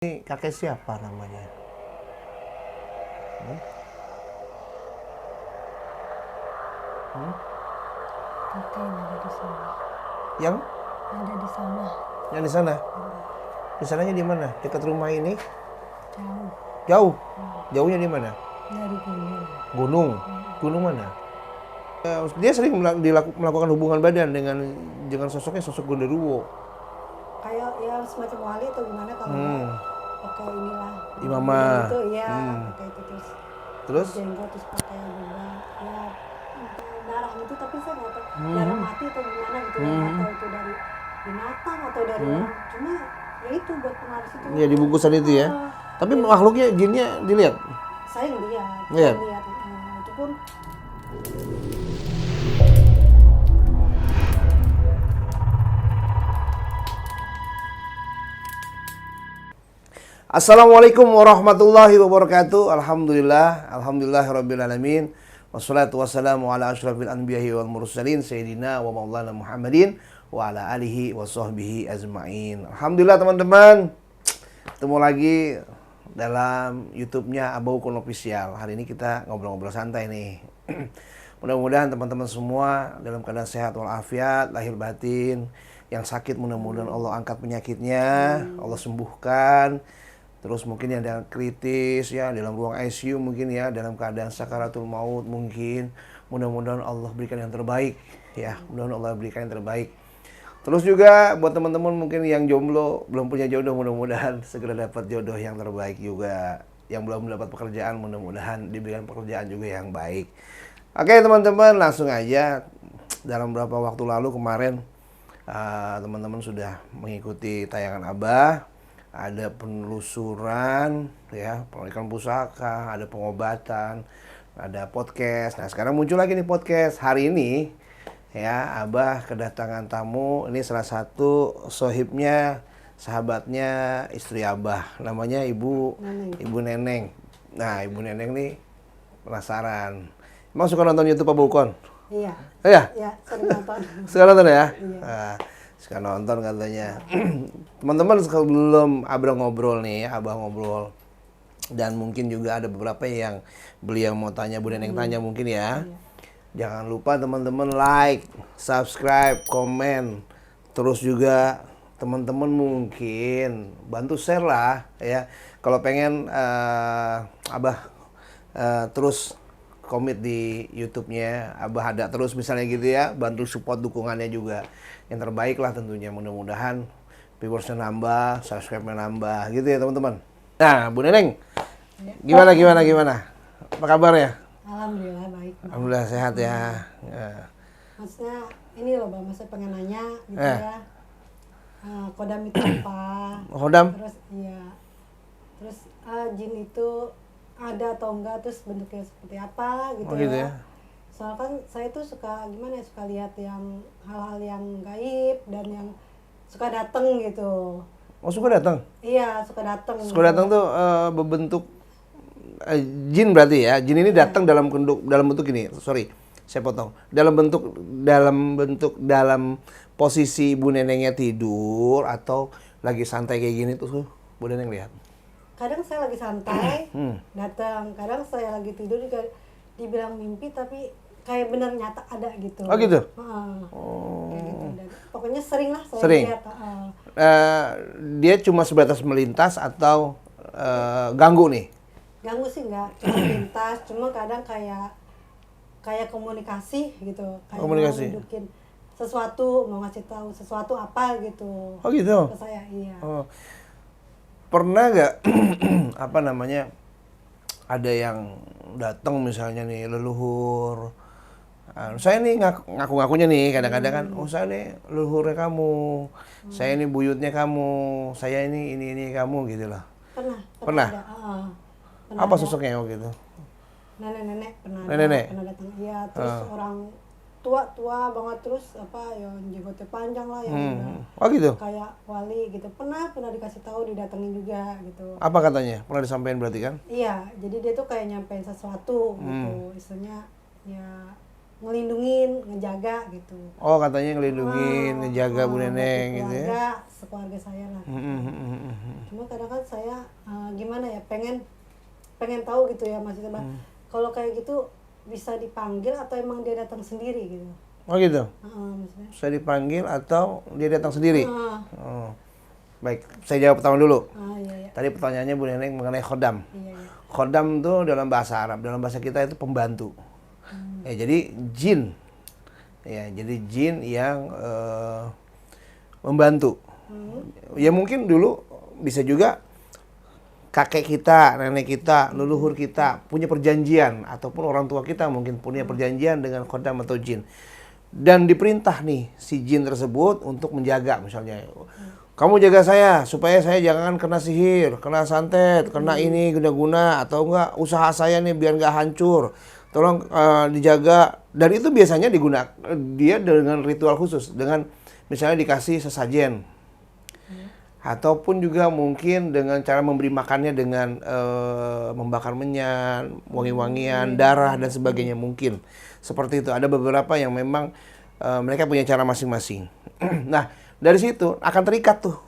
Ini kakek siapa namanya? Hmm? Hmm? Kakek yang ada di sana. Yang? Ada di sana. Yang di sana? Di sananya di mana? Dekat rumah ini? Jauh. Jauh? Jauhnya di mana? Dari gunung. Gunung? Gunung mana? Dia sering melakukan hubungan badan dengan sosoknya sosok Gondoruo. Kayak ya semacam wali atau gimana kalau nggak pakai inilah. Imamah. Itu ya pakai itu Terus? jenggot terus pakai juga ya darah itu tapi saya nggak tahu darah mati atau gimana gitu ya nggak tahu itu dari binatang atau dari orang cuma ya itu buat pengaris itu. Ya di bungkusan itu ya. Tapi makhluknya jinnya dilihat. Saya ngeliat. Lihat. Itu pun Assalamualaikum warahmatullahi wabarakatuh. Alhamdulillah rabbil alamin. Wassalatu wassalamu ala asyrafil anbiya'i wal mursalin sayyidina wa maulana Muhammadin wa ala alihi wa sahbihi ajma'in. Alhamdulillah teman-teman. Ketemu lagi dalam YouTube-nya Abaukun Official. Hari ini kita ngobrol-ngobrol santai nih. Mudah-mudahan teman-teman semua dalam keadaan sehat walafiat, lahir batin. Yang sakit mudah-mudahan Allah angkat penyakitnya, Allah sembuhkan. Terus mungkin yang ada kritis ya dalam ruang ICU mungkin ya dalam keadaan sakaratul maut mungkin mudah-mudahan Allah berikan yang terbaik ya, mudah-mudahan Allah berikan yang terbaik. Terus juga buat teman-teman mungkin yang jomblo belum punya jodoh mudah-mudahan segera dapat jodoh yang terbaik juga. Yang belum mendapat pekerjaan mudah-mudahan diberikan pekerjaan juga yang baik. Oke teman-teman langsung aja. Dalam beberapa waktu lalu kemarin teman-teman sudah mengikuti tayangan Abah. Ada penelusuran, ya, penarikan pusaka, ada pengobatan, ada podcast. Nah sekarang muncul lagi nih podcast. Hari ini, ya, Abah kedatangan tamu. Ini salah satu sohibnya, sahabatnya istri Abah. Namanya Ibu Neneng. Nah Ibu Neneng nih penasaran. Emang suka nonton YouTube Pak Bukon? iya. Iya? Ya, sering nonton. Suka nonton ya? Iya. Nah, suka nonton katanya. Teman-teman sebelum Abah ngobrol nih, Abah ngobrol. Dan mungkin juga ada beberapa yang beliau mau tanya, Bu Neneng tanya mungkin ya. Jangan lupa teman-teman like, subscribe, komen. Terus juga teman-teman mungkin bantu share lah ya. Kalau pengen Abah terus komit di YouTube-nya, Abah ada terus misalnya gitu ya, bantu support dukungannya juga. Yang terbaik lah tentunya, mudah-mudahan viewersnya nambah, subscribe-nya nambah gitu ya teman-teman. Nah, Bu Neneng, gimana? Apa kabar ya? Alhamdulillah baik. Alhamdulillah sehat ya. Ya. Maksudnya ini loh Bang, maksudnya pengen nanya gitu ya. Kodam itu apa? Hodam? Terus iya. Terus jin itu ada atau enggak, terus bentuknya seperti apa gitu, Oh gitu ya. ya. Soalnya kan saya tuh suka gimana ya, suka lihat yang hal-hal yang gaib dan yang suka dateng gitu. Oh suka datang? Iya, suka dateng. Suka datang tuh berbentuk jin berarti ya. Jin ini datang dalam bentuk ini. Sorry, saya potong. Dalam posisi Bu Nenengnya tidur atau lagi santai kayak gini tuh Bu Neneng lihat. Kadang saya lagi santai, datang. Kadang saya lagi tidur juga dibilang mimpi tapi kayak benar nyata ada gitu. Oh gitu? Kayak gitu. Dan pokoknya sering lah saya Sering? lihat. Dia cuma sebatas melintas atau ganggu nih? Ganggu sih enggak, cuma pintas, cuma kadang kayak komunikasi gitu. Kayak Komunikasi? mau nunjukin sesuatu, mau ngasih tahu sesuatu apa gitu. Oh gitu? Ke saya, iya. Oh. Pernah nggak apa namanya ada yang datang misalnya nih leluhur, saya nih ngaku-ngakunya nih kadang-kadang kan, oh saya nih leluhurnya kamu, saya ini buyutnya kamu, saya ini kamu gitu loh. Pernah Pernah? ada. Pernah Apa ada. sosoknya waktu itu? Nenek-nenek pernah Nenek-nenek? pernah datang, iya. Terus orang tua banget, terus apa yang jenggotnya panjang lah, yang udah Oh gitu? kayak wali gitu. Pernah dikasih tahu, didatengin juga gitu. Apa katanya? Pernah disampaikan berarti kan? Iya, jadi dia tuh kayak nyampein sesuatu gitu, istilahnya ya ngelindungin, ngejaga gitu. Oh, katanya ngelindungin, ngejaga Bu Neneng gitu ya. Keluarga, sekeluarga saya lah. Cuma kadang kan saya gimana ya, pengen tahu gitu ya maksudnya, kalau kayak gitu bisa dipanggil atau emang dia datang sendiri gitu. Oh gitu. Maksudnya. Bisa dipanggil atau dia datang sendiri? Ah, Oh. Baik, saya jawab pertama dulu. iya. Tadi pertanyaannya Bu Neneng mengenai khodam. Iya. Khodam itu dalam bahasa Arab, dalam bahasa kita itu pembantu. Ya, jadi jin. Ya, jadi jin yang membantu. Ya mungkin dulu bisa juga kakek kita, nenek kita, leluhur kita punya perjanjian ataupun orang tua kita mungkin punya perjanjian dengan khodam atau jin. Dan diperintah nih si jin tersebut untuk menjaga misalnya. Kamu jaga saya supaya saya jangan kena sihir, kena santet, kena ini guna-guna atau enggak usaha saya nih biar enggak hancur. Tolong dijaga, dan itu biasanya digunakan dia dengan ritual khusus, dengan misalnya dikasih sesajen. Ataupun juga mungkin dengan cara memberi makannya dengan membakar menyan, wangi-wangian, darah dan sebagainya mungkin. Seperti itu. Ada beberapa yang memang mereka punya cara masing-masing. Nah, dari situ akan terikat tuh.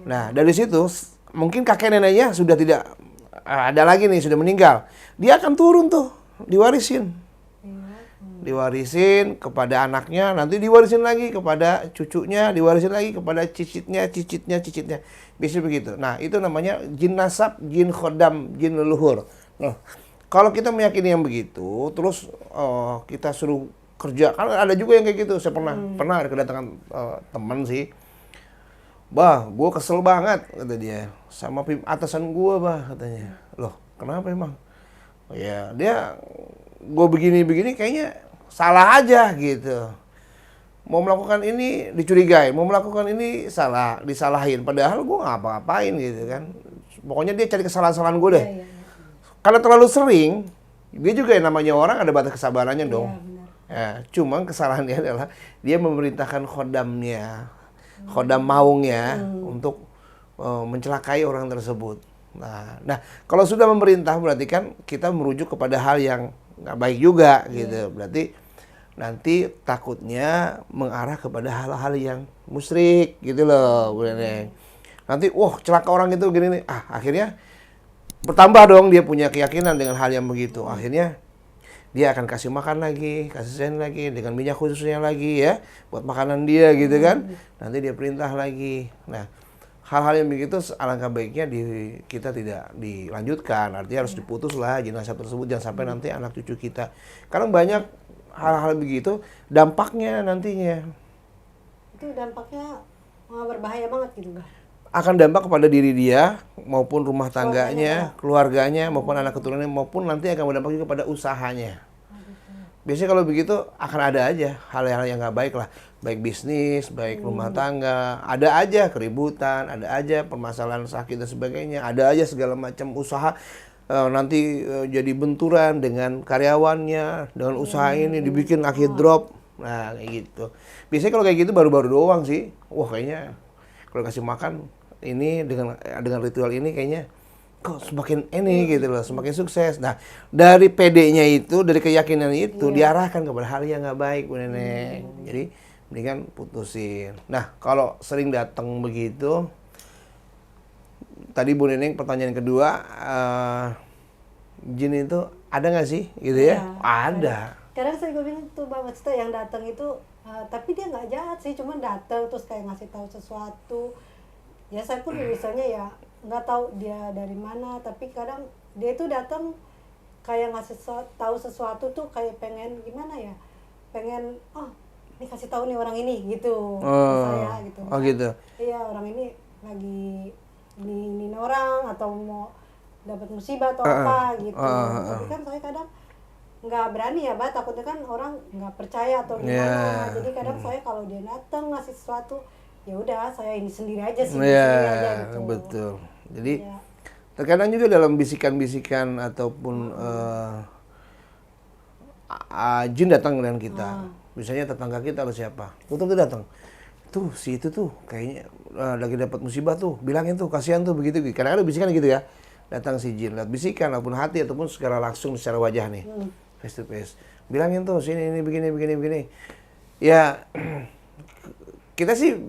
Nah, dari situ mungkin kakek neneknya sudah tidak ada lagi nih, sudah meninggal. Dia akan turun tuh, diwarisin. Diwarisin kepada anaknya, nanti diwarisin lagi kepada cucunya, diwarisin lagi kepada cicitnya. Biasanya begitu. Nah, itu namanya jin nasab, jin khodam, jin leluhur. Nah, kalau kita meyakini yang begitu, terus kita suruh kerja, kan ada juga yang kayak gitu. Saya pernah ada kedatangan teman sih. Bah, gue kesel banget, kata dia, sama atasan gue, bah, katanya. Loh, kenapa emang? Oh, ya, dia, gue begini-begini kayaknya salah aja gitu. Mau melakukan ini dicurigai, mau melakukan ini salah, disalahin. Padahal gue nggak apa-apain gitu kan. Pokoknya dia cari kesalahan-kesalahan gue deh. Karena terlalu sering, dia juga yang namanya orang ada batas kesabarannya dong. Ya, cuma kesalahannya adalah dia memerintahkan khodamnya, khodam maungnya untuk mencelakai orang tersebut. Nah, kalau sudah memerintah berarti kan kita merujuk kepada hal yang nggak baik juga gitu. Berarti nanti takutnya mengarah kepada hal-hal yang musyrik gitu loh, Bu Neneng. Nanti celaka orang itu gini nih. Akhirnya bertambah dong dia punya keyakinan dengan hal yang begitu. Akhirnya dia akan kasih makan lagi, kasih sen lagi dengan minyak khususnya lagi ya buat makanan dia gitu kan. Nanti dia perintah lagi. Nah, hal-hal yang begitu alangkah baiknya kita tidak dilanjutkan. Artinya harus diputus lah jenazah tersebut, jangan sampai nanti anak cucu kita. Karena banyak hal-hal begitu dampaknya nantinya. Itu dampaknya berbahaya banget gitu, Bah. Akan dampak kepada diri dia maupun rumah tangganya, keluarganya maupun anak keturunannya, maupun nanti akan berdampak juga pada usahanya. Biasanya kalau begitu akan ada aja hal-hal yang nggak baik lah, baik bisnis, baik rumah tangga, ada aja keributan, ada aja permasalahan sakit dan sebagainya, ada aja segala macam usaha nanti jadi benturan dengan karyawannya, dengan usaha ini dibikin akhir drop, nah kayak gitu. Biasanya kalau kayak gitu baru-baru doang sih, kayaknya kalau kasih makan ini dengan ritual ini kayaknya kok semakin ini gitu loh, semakin sukses. Nah, dari PD-nya itu, dari keyakinan itu diarahkan kepada hal yang nggak baik, Bu Neneng. Jadi mendingan putusin. Nah, kalau sering datang begitu, tadi Bu Neneng pertanyaan kedua, jin itu ada nggak sih, gitu ya? Ada. Kadang saya gue bilang tuh Bapak Cita yang datang itu, tapi dia nggak jahat sih, cuma datang terus kayak ngasih tahu sesuatu. Ya saya pun misalnya ya nggak tahu dia dari mana, tapi kadang dia itu datang kayak ngasih tahu sesuatu tuh kayak pengen gimana ya, pengen ini kasih tahu nih orang ini gitu, saya gitu. Oh gitu. Iya, orang ini lagi ini orang atau mau dapat musibah atau apa gitu. Tapi kan saya kadang nggak berani ya, Mbak, takutnya kan orang nggak percaya atau gimana. Jadi kadang saya kalau dia datang ngasih sesuatu, ya udah saya ini sendiri aja sih, sendiri aja gitu. Betul. Jadi terkadang juga dalam bisikan-bisikan ataupun jin datang dengan kita. Misalnya tetangga kita atau siapa, tuh datang. Tuh si itu tuh kayaknya lagi dapat musibah tuh, bilangin tuh, kasihan tuh begitu. Kadang-kadang bisikan gitu ya. Datang si jin, lihat bisikan ataupun hati ataupun secara langsung secara wajah nih. Face to face. bilangin tuh sini ini begini. Ya kita sih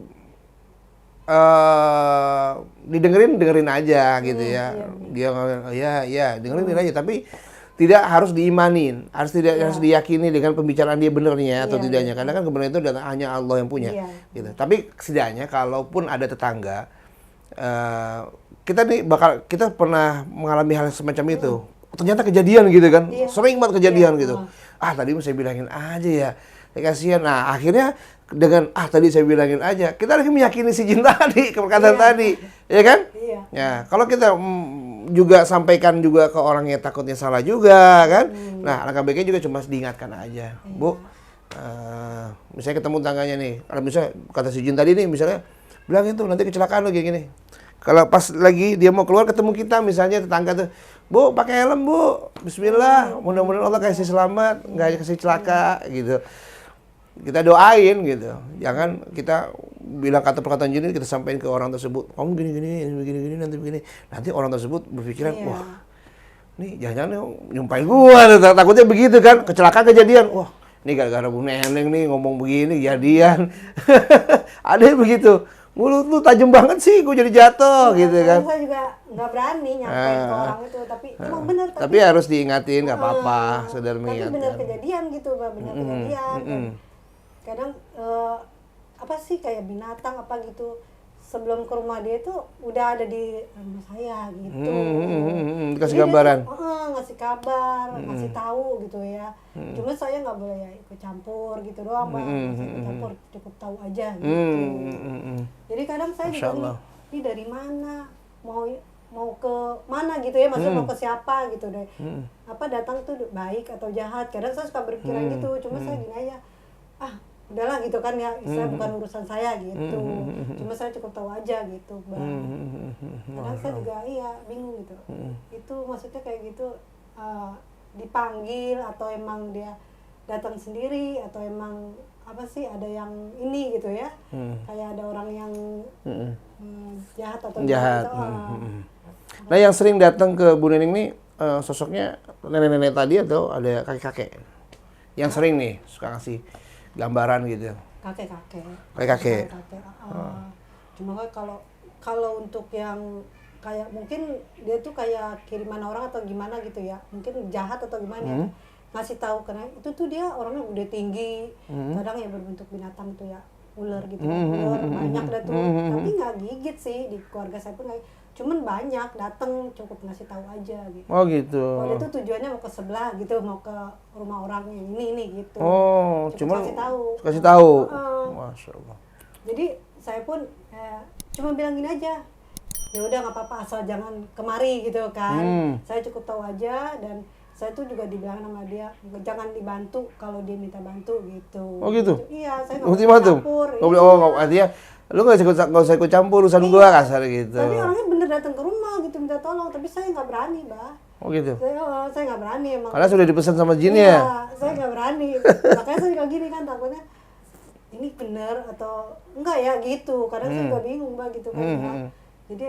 dengerin aja gitu ya. Dia ngomong ya dengerin aja, tapi tidak harus diimanin, harus diyakini dengan pembicaraan dia benernya atau tidaknya, karena kan kebenaran itu hanya Allah yang punya, gitu. Tapi setidaknya kalaupun ada tetangga, kita pernah mengalami hal semacam itu, ternyata kejadian gitu kan, sering banget kejadian gitu. Tadi saya bilangin aja ya, kasihan. Nah akhirnya dengan tadi saya bilangin aja, kita lagi meyakini si jin tadi, perkataan tadi, ya kan? Ya kalau kita juga sampaikan juga ke orang yang takutnya salah juga kan. Nah alangkah baiknya juga cuma diingatkan aja, Bu, misalnya ketemu tangganya nih, kalau misalnya kata si jin tadi nih, misalnya bilangin tuh nanti kecelakaan lo kayak gini. Kalau pas lagi dia mau keluar ketemu kita, misalnya tetangga tuh, Bu pakai helm Bu, Bismillah, mudah-mudahan Allah kasih selamat, nggak kasih celaka gitu. Kita doain gitu, jangan kita bilang kata perkataan jin kita sampaikan ke orang tersebut, kamu gini nanti orang tersebut berpikiran, wah nih jangan-jangan nyumpain gua, takutnya begitu kan, kecelakaan kejadian, wah ini gara-gara Bu Neneng nih ngomong begini kejadian. Ada yang begitu, mulut lu tajam banget sih, gua jadi jatuh gitu kan. Saya juga nggak berani nyampein ke orang itu, tapi emang bener. Tapi harus diingatin, nggak apa-apa, saudara mengingatkan. Tapi bener kejadian gitu, bener kejadian. Kadang apa sih kayak binatang apa gitu sebelum ke rumah dia itu udah ada di rumah saya gitu. Kasih gambaran. Ngasih kabar, ngasih tahu gitu ya. Cuma saya nggak boleh ya ikut campur gitu doang, Bang. Ikut campur, cukup tahu aja gitu. Jadi kadang saya juga ini dari mana, mau ke mana gitu ya, maksudnya mau ke siapa gitu deh. Apa datang tuh baik atau jahat. Kadang saya suka berpikiran gitu. Cuma saya gini aja. Udahlah gitu kan ya, istilah bukan urusan saya gitu. Cuma saya cukup tahu aja gitu, Bang. Kadang saya juga bingung gitu. Itu maksudnya kayak gitu dipanggil atau emang dia datang sendiri atau emang apa sih ada yang ini gitu ya. Kayak ada orang yang jahat atau jahat. Gitu. Nah yang sering datang ke Bu Neneng nih sosoknya nenek-nenek tadi atau ada kakek-kakek? Yang sering nih suka ngasih gambaran gitu. Kakek. Cuma kalau untuk yang kayak mungkin dia tuh kayak kiriman orang atau gimana gitu ya, mungkin jahat atau gimana ya, ngasih tahu karena itu tuh dia orangnya udah tinggi, kadang ya berbentuk binatang tuh ya, ular gitu, ular banyak dah tuh, tapi nggak gigit sih di keluarga saya pun nggak. Cuman banyak datang, cukup ngasih tahu aja gitu. Oh gitu. Kalau itu tujuannya mau ke sebelah gitu, mau ke rumah orang yang ini gitu. Oh, cuma kasih tahu. Masya Allah. Jadi saya pun cuma bilang gini aja, ya udah nggak apa-apa asal jangan kemari gitu kan. Saya cukup tahu aja dan saya tuh juga dibilang sama dia jangan dibantu kalau dia minta bantu gitu. Oh gitu. Iya, saya nggak mau campur. Oh, artinya lu nggak usah ikut campur urusan gua kasar gitu. Tapi orangnya bener datang ke rumah gitu minta tolong, tapi saya nggak berani, Bah. Oh gitu. Saya nggak berani emang. Karena sudah dipesan sama jin ya. Iya, saya nggak berani. Makanya saya juga gini kan takutnya ini bener atau enggak ya gitu. Kadang saya juga bingung, Bah, gitu kan. Jadi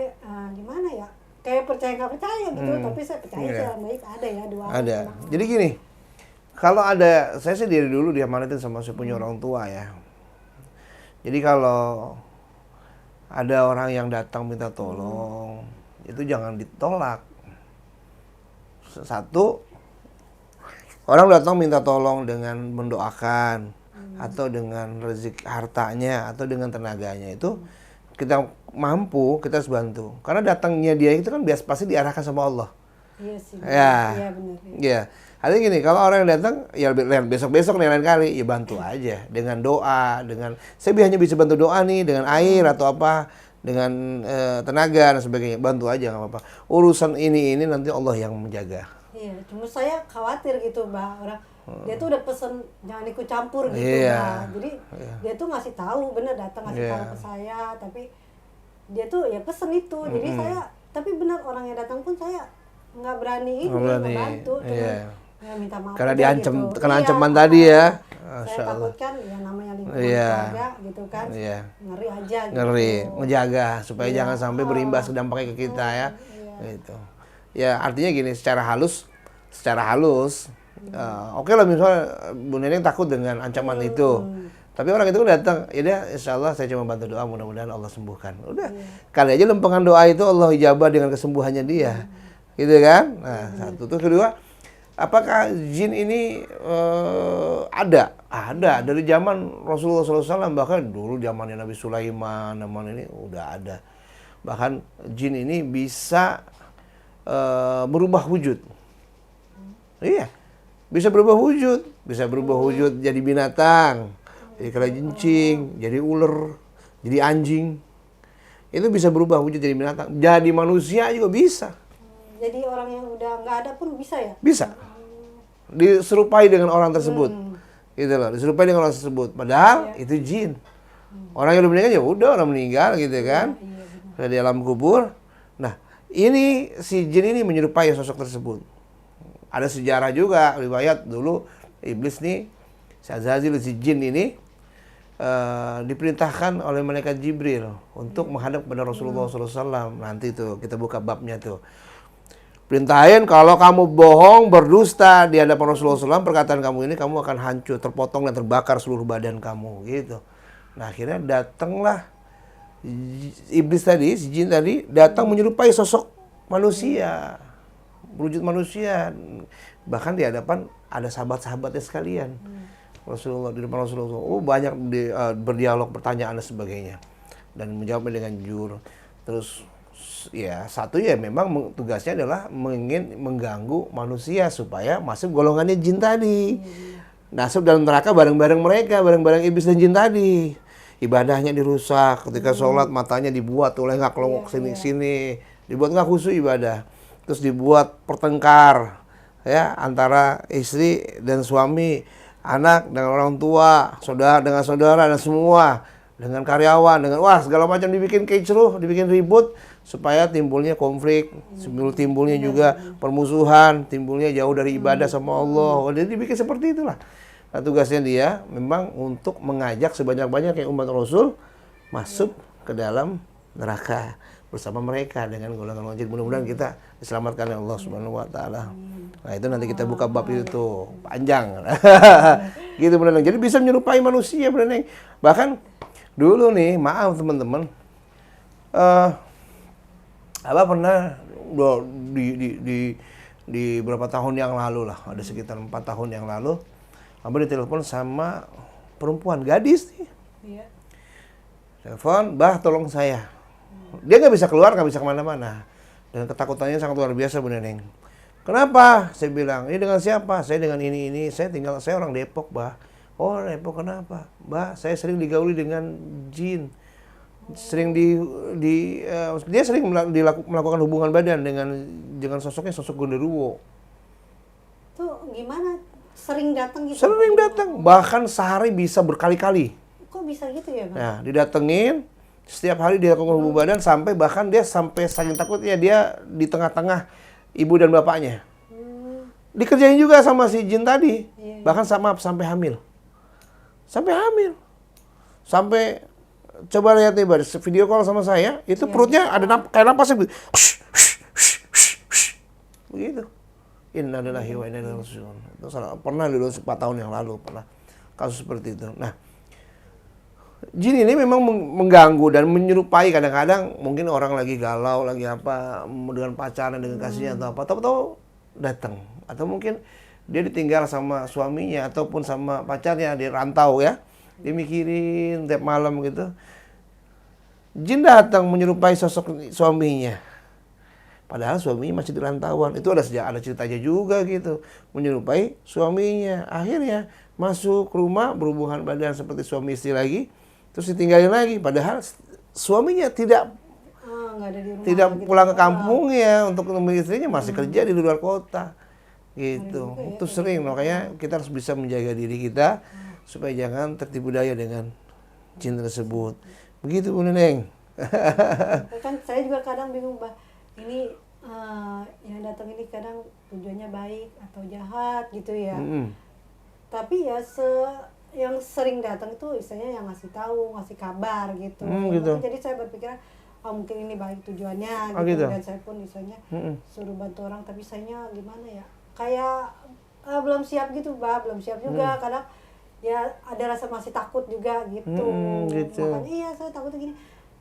gimana ya? Kayak percaya nggak percaya gitu, tapi saya percaya selama baik ada ya dua. Ada. Jadi gini, kalau ada, saya sih dari dulu diamanatin sama saya punya orang tua ya. Jadi kalau ada orang yang datang minta tolong, itu jangan ditolak. Satu, orang datang minta tolong dengan mendoakan, atau dengan rezeki hartanya, atau dengan tenaganya, itu kita mampu, kita harus bantu. Karena datangnya dia itu kan pasti diarahkan sama Allah. Iya sih. Ya. Iya benar. Iya. Artinya gini, kalau orang yang datang, ya besok-besok nih lain kali, ya bantu aja. Dengan doa, saya hanya bisa bantu doa nih, dengan air atau apa, dengan tenaga dan sebagainya. Bantu aja, nggak apa-apa. Urusan ini nanti Allah yang menjaga. Iya, cuma saya khawatir gitu, Mbak. Orang, dia tuh udah pesen jangan ikut campur gitu, Iya. Mbak. Jadi dia tuh ngasih tahu, bener datang ngasih tahu ke saya, tapi dia tuh ya pesen itu. Jadi saya, tapi benar orang yang datang pun saya nggak berani ngebantu. Ya minta maaf karena aja diancam, gitu. kena ancaman tadi ya. Saya takut kan ya namanya lingkungan keluarga gitu kan. Ngeri aja gitu. Ngeri, menjaga supaya jangan sampai berimbas dampaknya ke kita ya. Gitu. Ya artinya gini, secara halus Oke lah misalnya Bu Neneng takut dengan ancaman itu. Tapi orang itu kan datang, ya dia insya Allah saya cuma bantu doa, mudah-mudahan Allah sembuhkan. Udah, kali aja lempengan doa itu Allah ijabah dengan kesembuhannya dia. Gitu kan? Nah, satu. Terus kedua, apakah jin ini ada? Ada. Dari zaman Rasulullah SAW, bahkan dulu zamannya Nabi Sulaiman, zaman ini udah ada. Bahkan jin ini bisa berubah wujud. Iya, bisa berubah wujud. Bisa berubah wujud jadi binatang, jadi kalajengking, jadi ular, jadi anjing. Itu bisa berubah wujud jadi binatang. Jadi manusia juga bisa. Jadi orang yang udah nggak ada pun bisa ya? Bisa. Diserupai dengan orang tersebut. Gitu loh, diserupai dengan orang tersebut. Padahal itu jin. Orang yang udah meninggal ya udah, orang meninggal gitu kan. Di alam kubur. Nah, ini si jin ini menyerupai sosok tersebut. Ada sejarah juga, riwayat dulu iblis nih, si Azazil, si jin ini diperintahkan oleh malaikat Jibril untuk menghadap kepada Rasulullah SAW. Nanti tuh kita buka babnya tuh. Perintahin kalau kamu bohong, berdusta di hadapan Rasulullah SAW, perkataan kamu ini kamu akan hancur, terpotong dan terbakar seluruh badan kamu, gitu. Nah akhirnya datanglah iblis tadi, si jin tadi, datang menyerupai sosok manusia, berwujud manusia. Bahkan di hadapan ada sahabat-sahabatnya sekalian. Rasulullah, di depan Rasulullah, banyak berdialog, pertanyaan dan sebagainya. Dan menjawabnya dengan jujur. Terus ya satu ya memang tugasnya adalah ingin mengganggu manusia supaya masuk golongannya jin tadi. Masuk dalam neraka bareng-bareng mereka, bareng-bareng iblis dan jin tadi. Ibadahnya dirusak, ketika sholat matanya dibuat oleh nggak kelongok sini-sini, dibuat nggak khusyuk ibadah. Terus dibuat pertengkar ya antara istri dan suami, anak dengan orang tua, saudara dengan saudara, dan semua dengan karyawan, dengan segala macam dibikin kicruh, dibikin ribut supaya timbulnya konflik, timbulnya juga permusuhan, timbulnya jauh dari ibadah sama Allah. Jadi dibikin seperti itulah. Nah, tugasnya dia memang untuk mengajak sebanyak-banyaknya umat Rasul masuk ke dalam neraka bersama mereka dengan golongan jin. Mudah-mudahan kita diselamatkan oleh Allah Subhanahu wa taala. Nah, itu nanti kita buka bab itu tuh, panjang. Gitu benar. Jadi bisa menyerupai manusia benar. Bahkan dulu nih, maaf teman-teman, Abah pernah di beberapa tahun yang lalu lah, ada sekitar 4 tahun yang lalu, Abah ditelepon sama perempuan, gadis nih. Iya. Telepon, "Bah, tolong saya." Dia nggak bisa keluar, nggak bisa kemana-mana. Dan ketakutannya sangat luar biasa, Bu Neneng. "Kenapa?" Saya bilang, "Ini dengan siapa?" "Saya dengan ini. Saya orang Depok, Bah." "Oh, Depok kenapa?" "Bah, saya sering digauli dengan jin. Sering dia sering melakukan hubungan badan dengan sosoknya, sosok genderuwo." Tuh gimana? Sering datang gitu? Sering datang, bahkan sehari bisa berkali-kali. Kok bisa gitu ya, Bang? Nah, didatengin, setiap hari dia lakukan hubungan badan, sampai bahkan dia sampai saking takutnya dia di tengah-tengah ibu dan bapaknya. Dikerjain juga sama si jin tadi, bahkan sampai hamil. Sampai coba lihat nih, video call sama saya, itu perutnya ada kayak napasnya gitu. Begitu. Innalillahi wa inna ilaihi raji'un. Itu pernah dulu 4 tahun yang lalu pernah kasus seperti itu. Nah, jin ini memang mengganggu dan menyerupai. Kadang-kadang mungkin orang lagi galau, lagi apa dengan pacaran, dengan kasihnya atau apa, tahu-tahu datang. Atau mungkin dia ditinggal sama suaminya ataupun sama pacarnya, dia rantau ya. Dia mikirin tiap malam gitu. Jin datang menyerupai sosok suaminya. Padahal suaminya masih di rantauan. Itu ada ceritanya juga gitu. Menyerupai suaminya. Akhirnya masuk rumah, berhubungan badan seperti suami istri lagi. Terus ditinggalin lagi. Padahal suaminya tidak ada di rumah, tidak gitu. pulang ke kampungnya untuk menemui istrinya, masih kerja di luar kota. Gitu. Itu sering. Makanya kita harus bisa menjaga diri kita supaya jangan tertipu daya dengan jin tersebut. Begitu, Bu Neneng. Kan saya juga kadang bingung, Bah. Ini yang datang ini kadang tujuannya baik atau jahat gitu ya. Tapi ya yang sering datang itu istilahnya yang ngasih tahu, ngasih kabar gitu. Gitu. Jadi saya berpikir mungkin ini baik tujuannya gitu. Dan saya pun istilahnya suruh bantu orang, tapi sayanya gimana ya? Kayak belum siap gitu, Bah, belum siap juga. Kadang ya ada rasa masih takut juga gitu. Gitu. Makanya iya saya takutnya gini,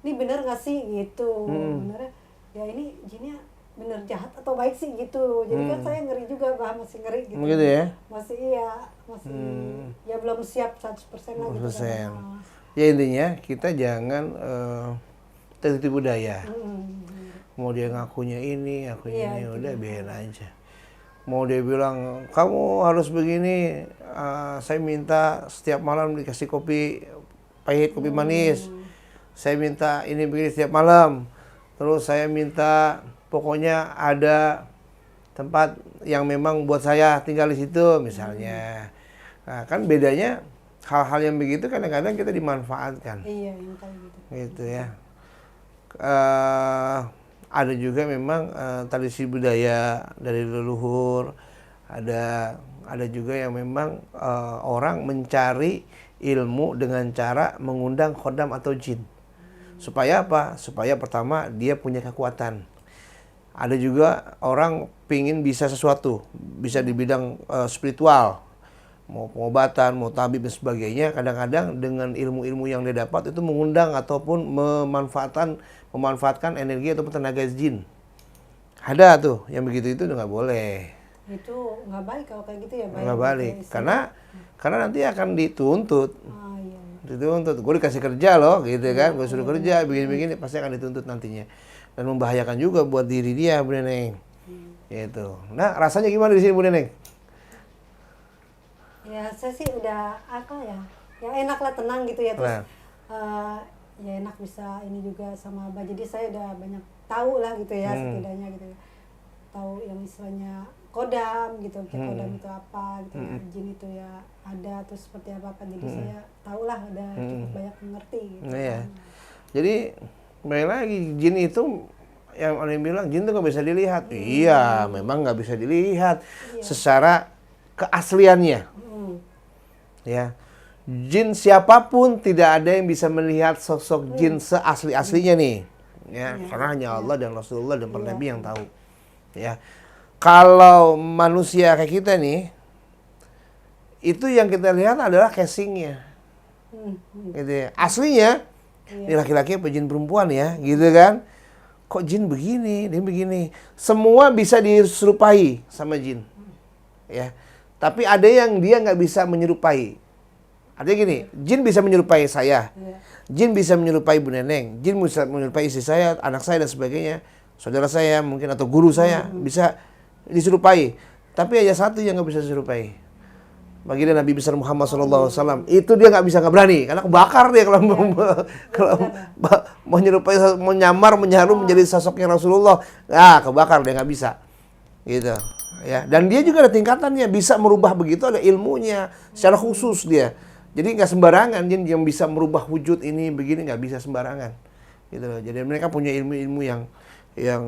ini bener gak sih gitu. Benernya ya ini jinnya bener jahat atau baik sih gitu. Jadi kan saya ngeri juga, Bah, masih ngeri gitu. Begitu ya? Masih iya, masih ya belum siap 100% lah gitu. 100%. Kan. Ya intinya kita jangan tertipu daya. Mau dia ngakunya ini, ngakunya ini, udah biarin aja. Mau dia bilang kamu harus begini, saya minta setiap malam dikasih kopi pahit, kopi manis. Saya minta ini begini setiap malam. Terus saya minta pokoknya ada tempat yang memang buat saya tinggal di situ misalnya. Nah, kan bedanya hal-hal yang begitu kadang-kadang kita dimanfaatkan. Iya, yang kayak gitu. Gitu ya. Ada juga memang tradisi budaya dari leluhur. Ada juga yang memang orang mencari ilmu dengan cara mengundang khodam atau jin. Supaya apa? Supaya pertama dia punya kekuatan. Ada juga orang pingin bisa sesuatu, bisa di bidang spiritual, mau pengobatan, mau tabib dan sebagainya. Kadang-kadang dengan ilmu-ilmu yang dia dapat itu mengundang ataupun memanfaatkan energi ataupun tenaga jin. Ada tuh yang begitu itu nggak boleh. Itu nggak baik kalau kayak gitu ya, baik. Nggak balik, karena nanti akan dituntut. Iya. Dituntut, gue dikasih kerja loh, gitu kan, gue suruh kerja, begini-begini, pasti akan dituntut nantinya. Dan membahayakan juga buat diri dia, Bu Neneng. Gitu. Nah, rasanya gimana di sini, Bu Neneng? Ya saya sih udah apa ya, enak lah, tenang gitu ya. Terus ya enak bisa ini juga sama Abah. Jadi saya udah banyak tahu lah gitu ya, setidaknya gitu ya. Tahu yang istilahnya kodam gitu, kodam itu apa gitu ya, jin itu ya ada, terus seperti apa kan. Jadi saya tahu lah, udah cukup banyak mengerti gitu. Iya. Jadi balik lagi, jin itu yang orang bilang jin itu nggak bisa dilihat. Iya, memang nggak bisa dilihat secara keasliannya. Ya, jin siapapun tidak ada yang bisa melihat sosok jin seasli-aslinya nih. Ya, karena hanya Allah dan Rasulullah dan para nabi yang tahu. Ya, kalau manusia kayak kita nih, itu yang kita lihat adalah casingnya. Gitu ya. Aslinya ini laki-laki apa jin perempuan ya, gitu kan? Kok jin begini, dia begini. Semua bisa diserupai sama jin, ya. Tapi ada yang dia nggak bisa menyerupai. Artinya gini, jin bisa menyerupai saya, jin bisa menyerupai Bu Neneng, jin bisa menyerupai istri saya, anak saya dan sebagainya, saudara saya mungkin atau guru saya bisa diserupai. Tapi ada satu yang nggak bisa diserupai. Baginda Nabi besar Muhammad SAW, itu dia nggak bisa, nggak berani, karena kebakar dia kalau mau menyerupai, mau nyamar, menyarum menjadi sosoknya Rasulullah, kebakar dia nggak bisa, gitu ya. Dan dia juga ada tingkatannya, bisa merubah begitu, ada ilmunya secara khusus dia. Jadi nggak sembarangan jin yang bisa merubah wujud ini begini, nggak bisa sembarangan, gitu loh. Jadi mereka punya ilmu-ilmu yang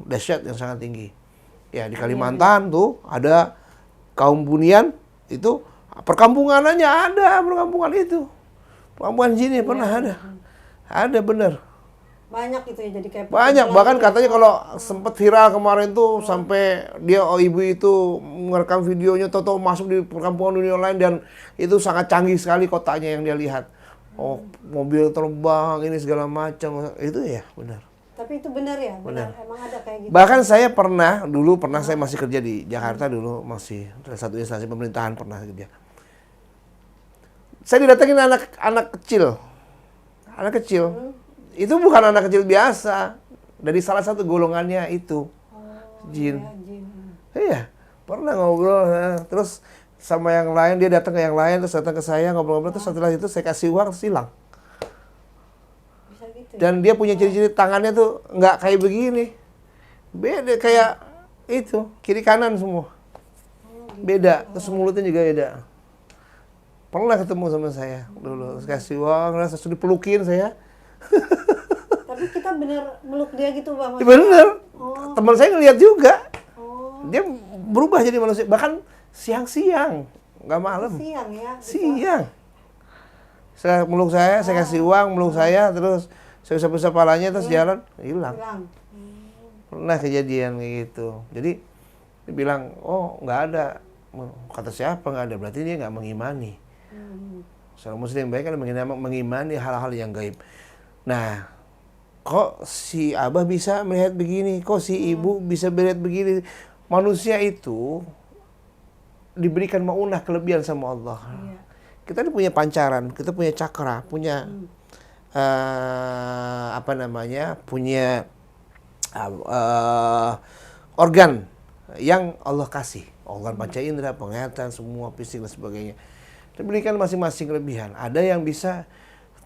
dahsyat, yang sangat tinggi. Ya di Kalimantan tuh ada kaum Bunian. Itu perkampungannya ada, perkampungan itu. Perkampungan sini pernah ada bener. Banyak itu ya, jadi kayak banyak, bahkan katanya kalau sempat viral kemarin tuh sampai dia ibu itu merekam videonya, toto masuk di perkampungan dunia lain, dan itu sangat canggih sekali kotanya yang dia lihat. Oh, mobil terbang ini segala macam, itu ya benar. Tapi itu benar ya, benar. Emang ada kayak gitu. Bahkan saya pernah saya masih kerja di Jakarta dulu, masih satu instansi pemerintahan pernah kerja. Saya didatengin anak kecil. Itu bukan anak kecil biasa, dari salah satu golongannya itu, jin. Ya, jin. Iya, pernah ngobrol, terus sama yang lain, dia datang ke yang lain, terus datang ke saya ngobrol-ngobrol, terus setelah itu saya kasih uang, terus hilang. Dan dia punya ciri-ciri tangannya tuh nggak kayak begini, beda kayak itu, kiri kanan semua, beda. Terus mulutnya juga beda. Pernah ketemu sama saya dulu, terus kasih uang, terus dipelukin saya. Tapi kita bener meluk dia gitu Bang? Ya bener, teman saya ngeliat juga, dia berubah jadi manusia, bahkan siang-siang, nggak malam. Siang ya? Siang. Saya meluk saya kasih uang, meluk saya, terus saya usap-usap palanya, terus jalan, hilang. Pernah kejadian kayak gitu. Jadi dia bilang, oh nggak ada Kata siapa nggak ada? Berarti dia nggak mengimani. Seorang muslim baik kan mengimani hal-hal yang gaib. Nah, kok si abah bisa melihat begini? Kok si ibu bisa melihat begini? Manusia itu diberikan maunah kelebihan sama Allah. Iya. Kita ini punya pancaran, kita punya cakra, punya punya organ yang Allah kasih. Organ panca indera, penglihatan, semua fisik dan sebagainya. Diberikan masing-masing kelebihan. Ada yang bisa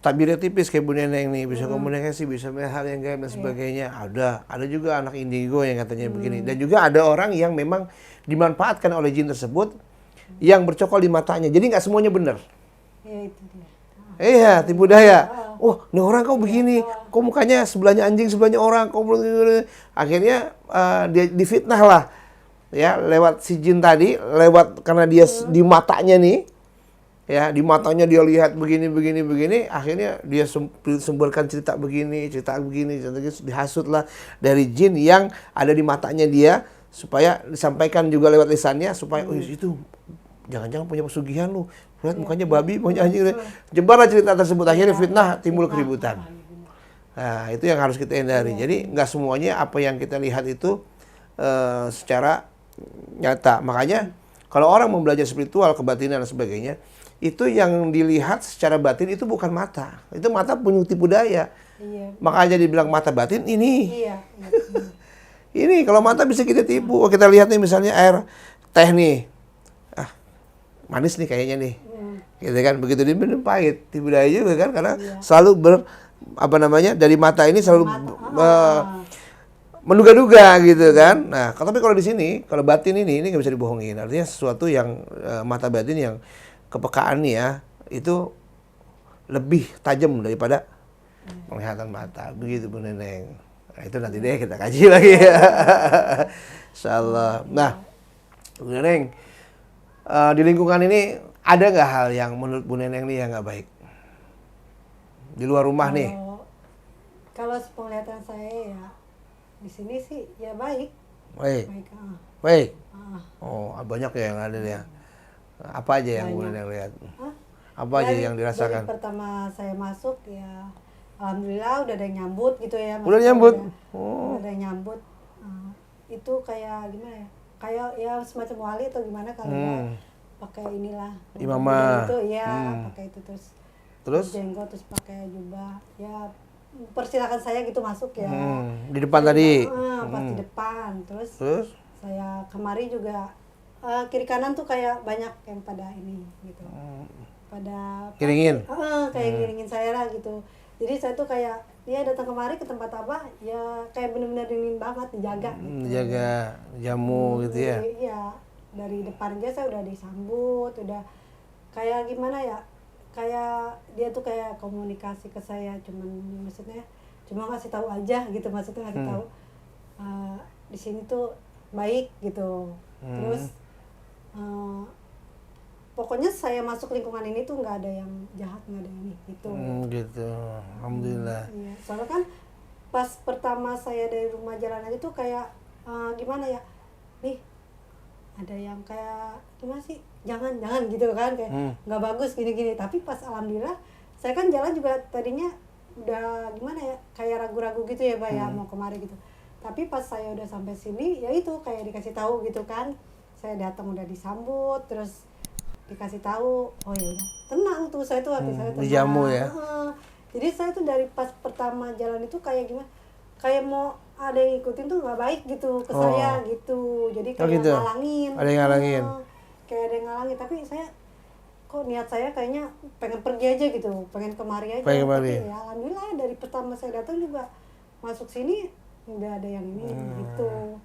tabirnya tipis kayak Bu Neneng nih, bisa komunikasi, bisa melihat hal yang gaib dan sebagainya. Ada juga anak indigo yang katanya begini. Dan juga ada orang yang memang dimanfaatkan oleh jin tersebut yang bercokol di matanya. Jadi nggak semuanya benar. Ya itu dia. Iya, tipu daya. Oh, ini orang kok begini, kok mukanya sebelahnya anjing, sebelahnya orang, kok akhirnya dia difitnah lah. Ya, lewat si jin tadi, lewat karena dia di matanya nih. Ya, di matanya dia lihat begini, akhirnya dia sumberkan cerita begini, dihasutlah dari jin yang ada di matanya dia, supaya disampaikan juga lewat lisannya, supaya, oh itu, jangan-jangan punya pesugihan lu, lihat mukanya babi, punya anjing, jebarlah cerita tersebut, akhirnya fitnah, timbul keributan. Nah, itu yang harus kita hindari. Jadi, nggak semuanya apa yang kita lihat itu secara nyata. Makanya, kalau orang mau belajar spiritual, kebatinan dan sebagainya, itu yang dilihat secara batin itu bukan mata. Itu mata punya tipu daya. Iya. Makanya dibilang mata batin ini. Iya. Ini kalau mata bisa kita tipu. Kita lihat nih misalnya air teh nih. Ah, manis nih kayaknya nih. Gitu kan, begitu diminum pahit. Tipu daya juga kan, karena selalu dari mata ini selalu menduga-duga gitu kan. Nah, tapi kalau di sini, kalau batin ini nggak bisa dibohongin. Artinya sesuatu yang mata batin yang kepekaan nih ya, itu lebih tajam daripada penglihatan mata. Begitu Bu Neneng. Nah, itu nanti deh kita kaji lagi ya. Insyaallah. Nah, Bu Neneng, di lingkungan ini ada nggak hal yang menurut Bu Neneng nih yang nggak baik? Di luar rumah nih. Kalau penglihatan saya ya, di sini sih ya baik. Baik. Oh, banyak ya yang ada ya. Apa aja yang Bu Neneng lihat? Apa aja yang dirasakan? Dari pertama saya masuk ya, alhamdulillah udah ada yang nyambut gitu ya. Udah nyambut? Udah ada yang nyambut. Itu kayak gimana ya? Kayak ya semacam wali atau gimana kali ya. Pakai inilah. Imamah. Itu ya, pakai itu terus jenggot, terus pakai jubah. Ya persilakan saya gitu masuk ya. Di depan tadi? Pas di depan. Terus saya kemari juga kiri kanan tuh kayak banyak yang pada ini gitu. Pada kiringin. Kayak ngiringin saya lah gitu. Jadi saya tuh kayak dia datang kemari ke tempat Abah ya kayak benar-benar dingin banget, dijaga gitu. Jaga jamu gitu ya. Iya. Dari depan aja saya udah disambut, udah kayak gimana ya? Kayak dia tuh kayak komunikasi ke saya, maksudnya cuma ngasih tahu aja gitu, maksudnya ngasih tahu di sini tuh baik gitu. Terus pokoknya saya masuk lingkungan ini tuh nggak ada yang jahat, nggak ada ini gitu. Gitu, alhamdulillah. Iya. Soalnya kan pas pertama saya dari rumah jalan aja tuh kayak gimana ya, nih ada yang kayak gimana sih, jangan gitu kan, kayak nggak bagus gini. Tapi pas alhamdulillah saya kan jalan juga tadinya udah gimana ya, kayak ragu-ragu gitu ya Pak ya mau kemari gitu. Tapi pas saya udah sampai sini ya itu kayak dikasih tahu gitu kan, saya datang udah disambut, terus dikasih tahu, oh ya udah tenang tuh saya tuh, hati saya tenang. Dijamu ya. Jadi saya tuh dari pas pertama jalan itu kayak gimana, kayak mau ada yang ikutin tuh nggak baik gitu ke saya gitu. Jadi kayak gitu. ngalangin. Ada yang ngalangin. Kayak ada yang ngalangin, tapi saya kok niat saya kayaknya pengen pergi aja gitu, pengen kemari aja. Tapi ya alhamdulillah dari pertama saya datang juga masuk sini udah ada yang ini gitu.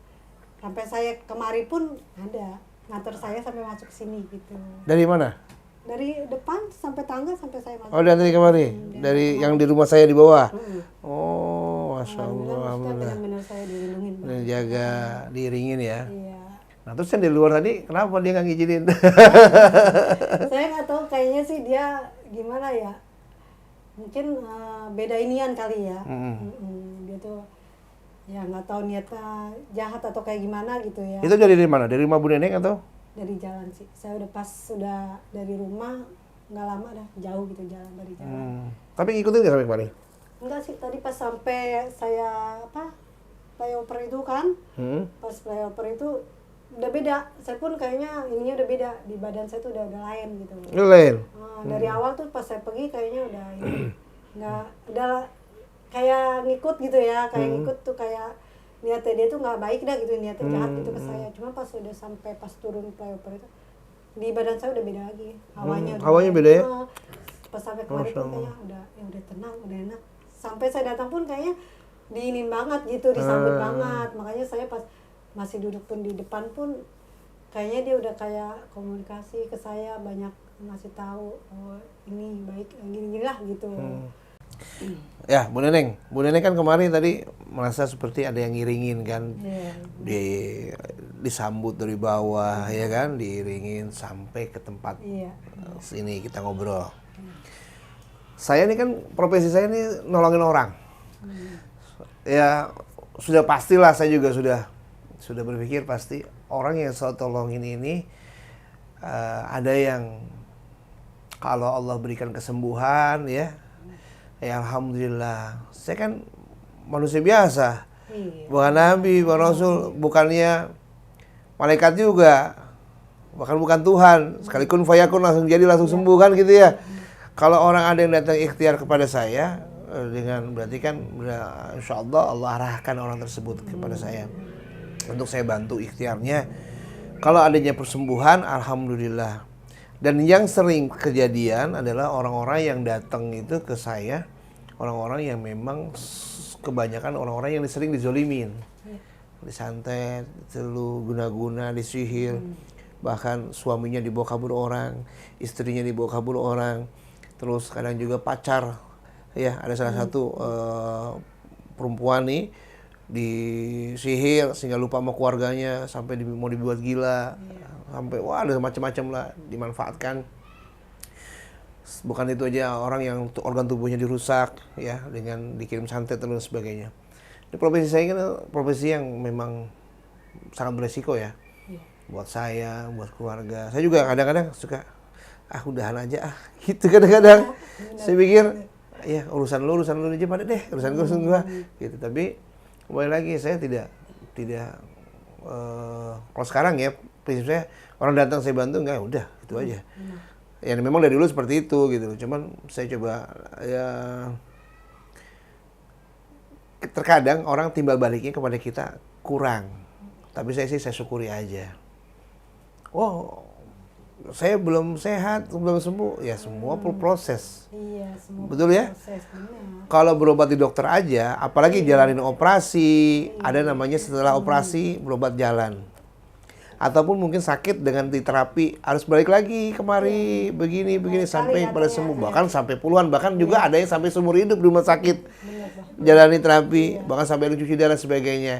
Sampai saya kemari pun ada ngatur saya sampai masuk sini gitu. Dari mana? Dari depan sampai tangga sampai saya masuk. Oh, dari kemari? Dari yang di rumah saya di bawah? Oh, Masya Allah. Alhamdulillah. Benar-benar saya dilindungin. Jaga, diiringin ya? Iya. Nah, terus yang di luar tadi, kenapa dia nggak ngizinin? Saya nggak tahu, kayaknya sih dia gimana ya. Mungkin beda inian kali ya. Dia tuh ya nggak tahu niatnya jahat atau kayak gimana gitu ya. Itu dari mana? Dari rumah Bu Neneng atau? dari jalan sih. Saya udah pas sudah dari rumah nggak lama dah jauh gitu jalan dari jalan. Tapi ngikutin nggak sampai kemari? Enggak sih, tadi pas sampai saya flyover itu kan, pas flyover itu udah beda. Saya pun kayaknya ininya udah beda, di badan saya tuh udah lain gitu. Udah lain. Dari awal tuh pas saya pergi kayaknya udah ini, udah kayak ngikut gitu ya, kayak ngikut tuh kayak niatnya dia tuh nggak baik dah gitu, niatnya jahat gitu ke saya. Cuma pas udah sampai pas turun flyover itu di badan saya udah beda lagi, hawanya beda ya? Pas sampai kemarin tuh kayaknya udah tenang, udah enak. Sampai saya datang pun kayaknya diinin banget gitu, disambut banget. Makanya saya pas masih duduk pun di depan pun kayaknya dia udah kayak komunikasi ke saya, banyak ngasih tahu, oh ini baik, gini-gini lah gitu. Ya, Bu Neneng kan kemarin tadi merasa seperti ada yang ngiringin kan, disambut dari bawah ya kan, diiringin sampai ke tempat sini kita ngobrol. Saya ini kan profesi saya ini nolongin orang. Ya sudah pastilah saya juga sudah berpikir pasti orang yang saya tolongin ini ada yang kalau Allah berikan kesembuhan ya alhamdulillah. Saya kan manusia biasa, bukan nabi, bukan rasul, bukannya malaikat juga, bahkan bukan Tuhan. Sekalipun fayakun langsung jadi langsung sembuh kan gitu ya. Kalau orang ada yang datang ikhtiar kepada saya dengan berarti kan insya Allah Allah arahkan orang tersebut kepada saya untuk saya bantu ikhtiarnya. Kalau adanya persembuhan alhamdulillah. Dan yang sering kejadian adalah orang-orang yang datang itu ke saya, orang-orang yang memang kebanyakan orang-orang yang sering dizolimin, disantet, dulu guna-guna, disihir, bahkan suaminya dibawa kabur orang, istrinya dibawa kabur orang, terus kadang juga pacar, ya ada salah satu perempuan nih disihir sehingga lupa sama keluarganya sampai mau dibuat gila, sampai wah ada macam-macam lah dimanfaatkan. Bukan itu aja, orang yang organ tubuhnya dirusak ya dengan dikirim santet dan sebagainya. Ini profesi saya kan profesi yang memang sangat beresiko ya, buat saya, buat keluarga. Saya juga kadang-kadang suka udahan aja gitu kadang-kadang. Saya pikir ya urusan lu aja pada deh, urusan gua gitu. Tapi kembali lagi saya tidak kalau sekarang ya prinsip saya orang datang saya bantu enggak udah itu aja. Ya memang dari dulu seperti itu gitu. Cuman saya coba ya terkadang orang timbal baliknya kepada kita kurang. Tapi saya syukuri aja. Oh, saya belum sehat, belum sembuh, ya semua proses. Iya, semua betul ya? Proses, benar. Kalau berobat di dokter aja, apalagi jalanin operasi, ada namanya setelah operasi berobat jalan. Ataupun mungkin sakit dengan diterapi, harus balik lagi kemari, begini sampai pada sembuh. Bahkan sampai puluhan, bahkan juga ada yang sampai seumur hidup di rumah sakit. Jalani terapi, bahkan sampai cuci darah dan sebagainya.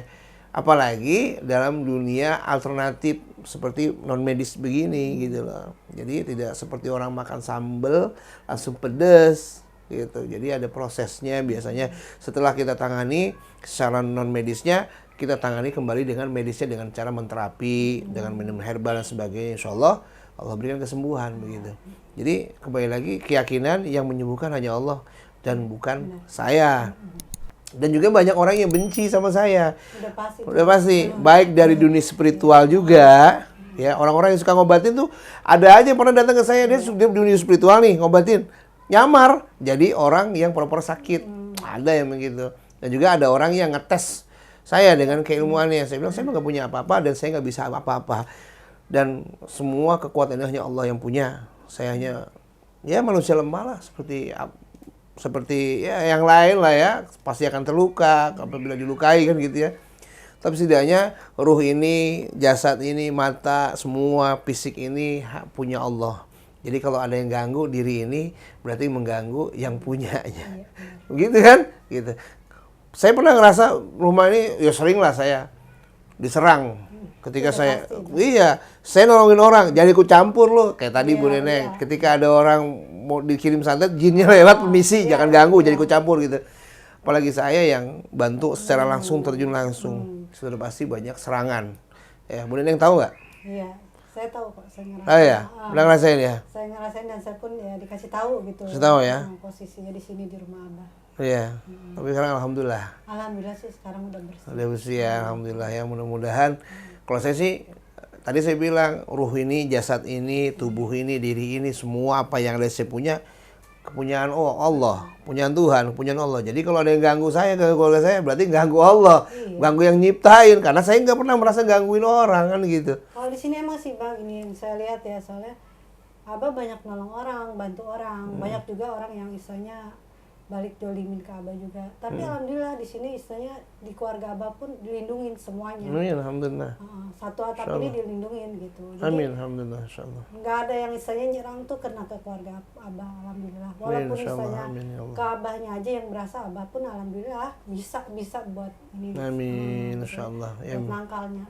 Apalagi dalam dunia alternatif seperti non medis begini gitu loh. Jadi tidak seperti orang makan sambal langsung pedes gitu. Jadi ada prosesnya biasanya setelah kita tangani secara non medisnya, kita tangani kembali dengan medisnya dengan cara menterapi, dengan minum herbal dan sebagainya. Insya Allah berikan kesembuhan begitu. Jadi kembali lagi keyakinan yang menyembuhkan hanya Allah dan bukan saya. Dan juga banyak orang yang benci sama saya. Udah pasti. Baik dari dunia spiritual juga. Ya, orang-orang yang suka ngobatin tuh ada aja yang pernah datang ke saya, dia di dunia spiritual nih ngobatin. Nyamar jadi orang yang pura-pura sakit. Ada yang begitu. Dan juga ada orang yang ngetes saya dengan keilmuannya. Saya bilang saya nggak punya apa-apa dan saya nggak bisa apa-apa. Dan semua kekuatan hanya Allah yang punya. Saya hanya ya manusia lemah lah seperti ya yang lain lah ya, pasti akan terluka apabila dilukai kan gitu ya. Tapi setidaknya ruh ini, jasad ini, mata, semua fisik ini punya Allah. Jadi kalau ada yang ganggu diri ini berarti mengganggu yang punyanya. Begitu kan? Gitu. Saya pernah ngerasa rumah ini ya sering lah saya diserang. Ketika saya nolongin orang, jangan ikut campur loh. Kayak tadi Bu Neneng, ketika ada orang mau dikirim santet, jinnya lewat permisi, jangan ganggu, jangan ikut campur gitu. Apalagi saya yang bantu secara langsung, terjun langsung. Sudah pasti banyak serangan. Ya, Bu Neneng tahu nggak? Iya. Saya tahu kok, saya ngerasain. Oh ya, udah ngerasain ya? Saya ngerasain dan saya pun ya dikasih tahu gitu. Kasih tahu ya? Posisinya di sini di rumah Abah. Iya. Tapi sekarang alhamdulillah. Alhamdulillah sih sekarang udah bersih. Udah bersih ya, alhamdulillah ya. Mudah-mudahan. Kalau saya sih, tadi saya bilang ruh ini, jasad ini, tubuh ini, diri ini, semua apa yang saya punya, kepunyaan Allah, punyaan Tuhan, kepunyaan Allah. Jadi kalau ada yang ganggu saya, ganggu keluarga saya, berarti ganggu Allah, ganggu yang nyiptain. Karena saya nggak pernah merasa gangguin orang kan gitu. Kalau di sini emang sih Bang, ini yang saya lihat ya, soalnya Abah banyak nolong orang, bantu orang, banyak juga orang yang istilahnya balik dolimin ke Abah juga. Tapi alhamdulillah di sini istilahnya di keluarga Abah pun dilindungin semuanya. Amin, alhamdulillah. Satu atap ini dilindungin gitu. Jadi Amin, alhamdulillah, insyaallah. nggak ada yang istilahnya nyerang tuh kena ke keluarga Abah, alhamdulillah. Walaupun insyaallah, istilahnya amin, ya Allah. ke Abahnya aja yang berasa, Abah pun alhamdulillah bisa buat ini. Amin, insyaallah. Ya, Buat nangkalnya.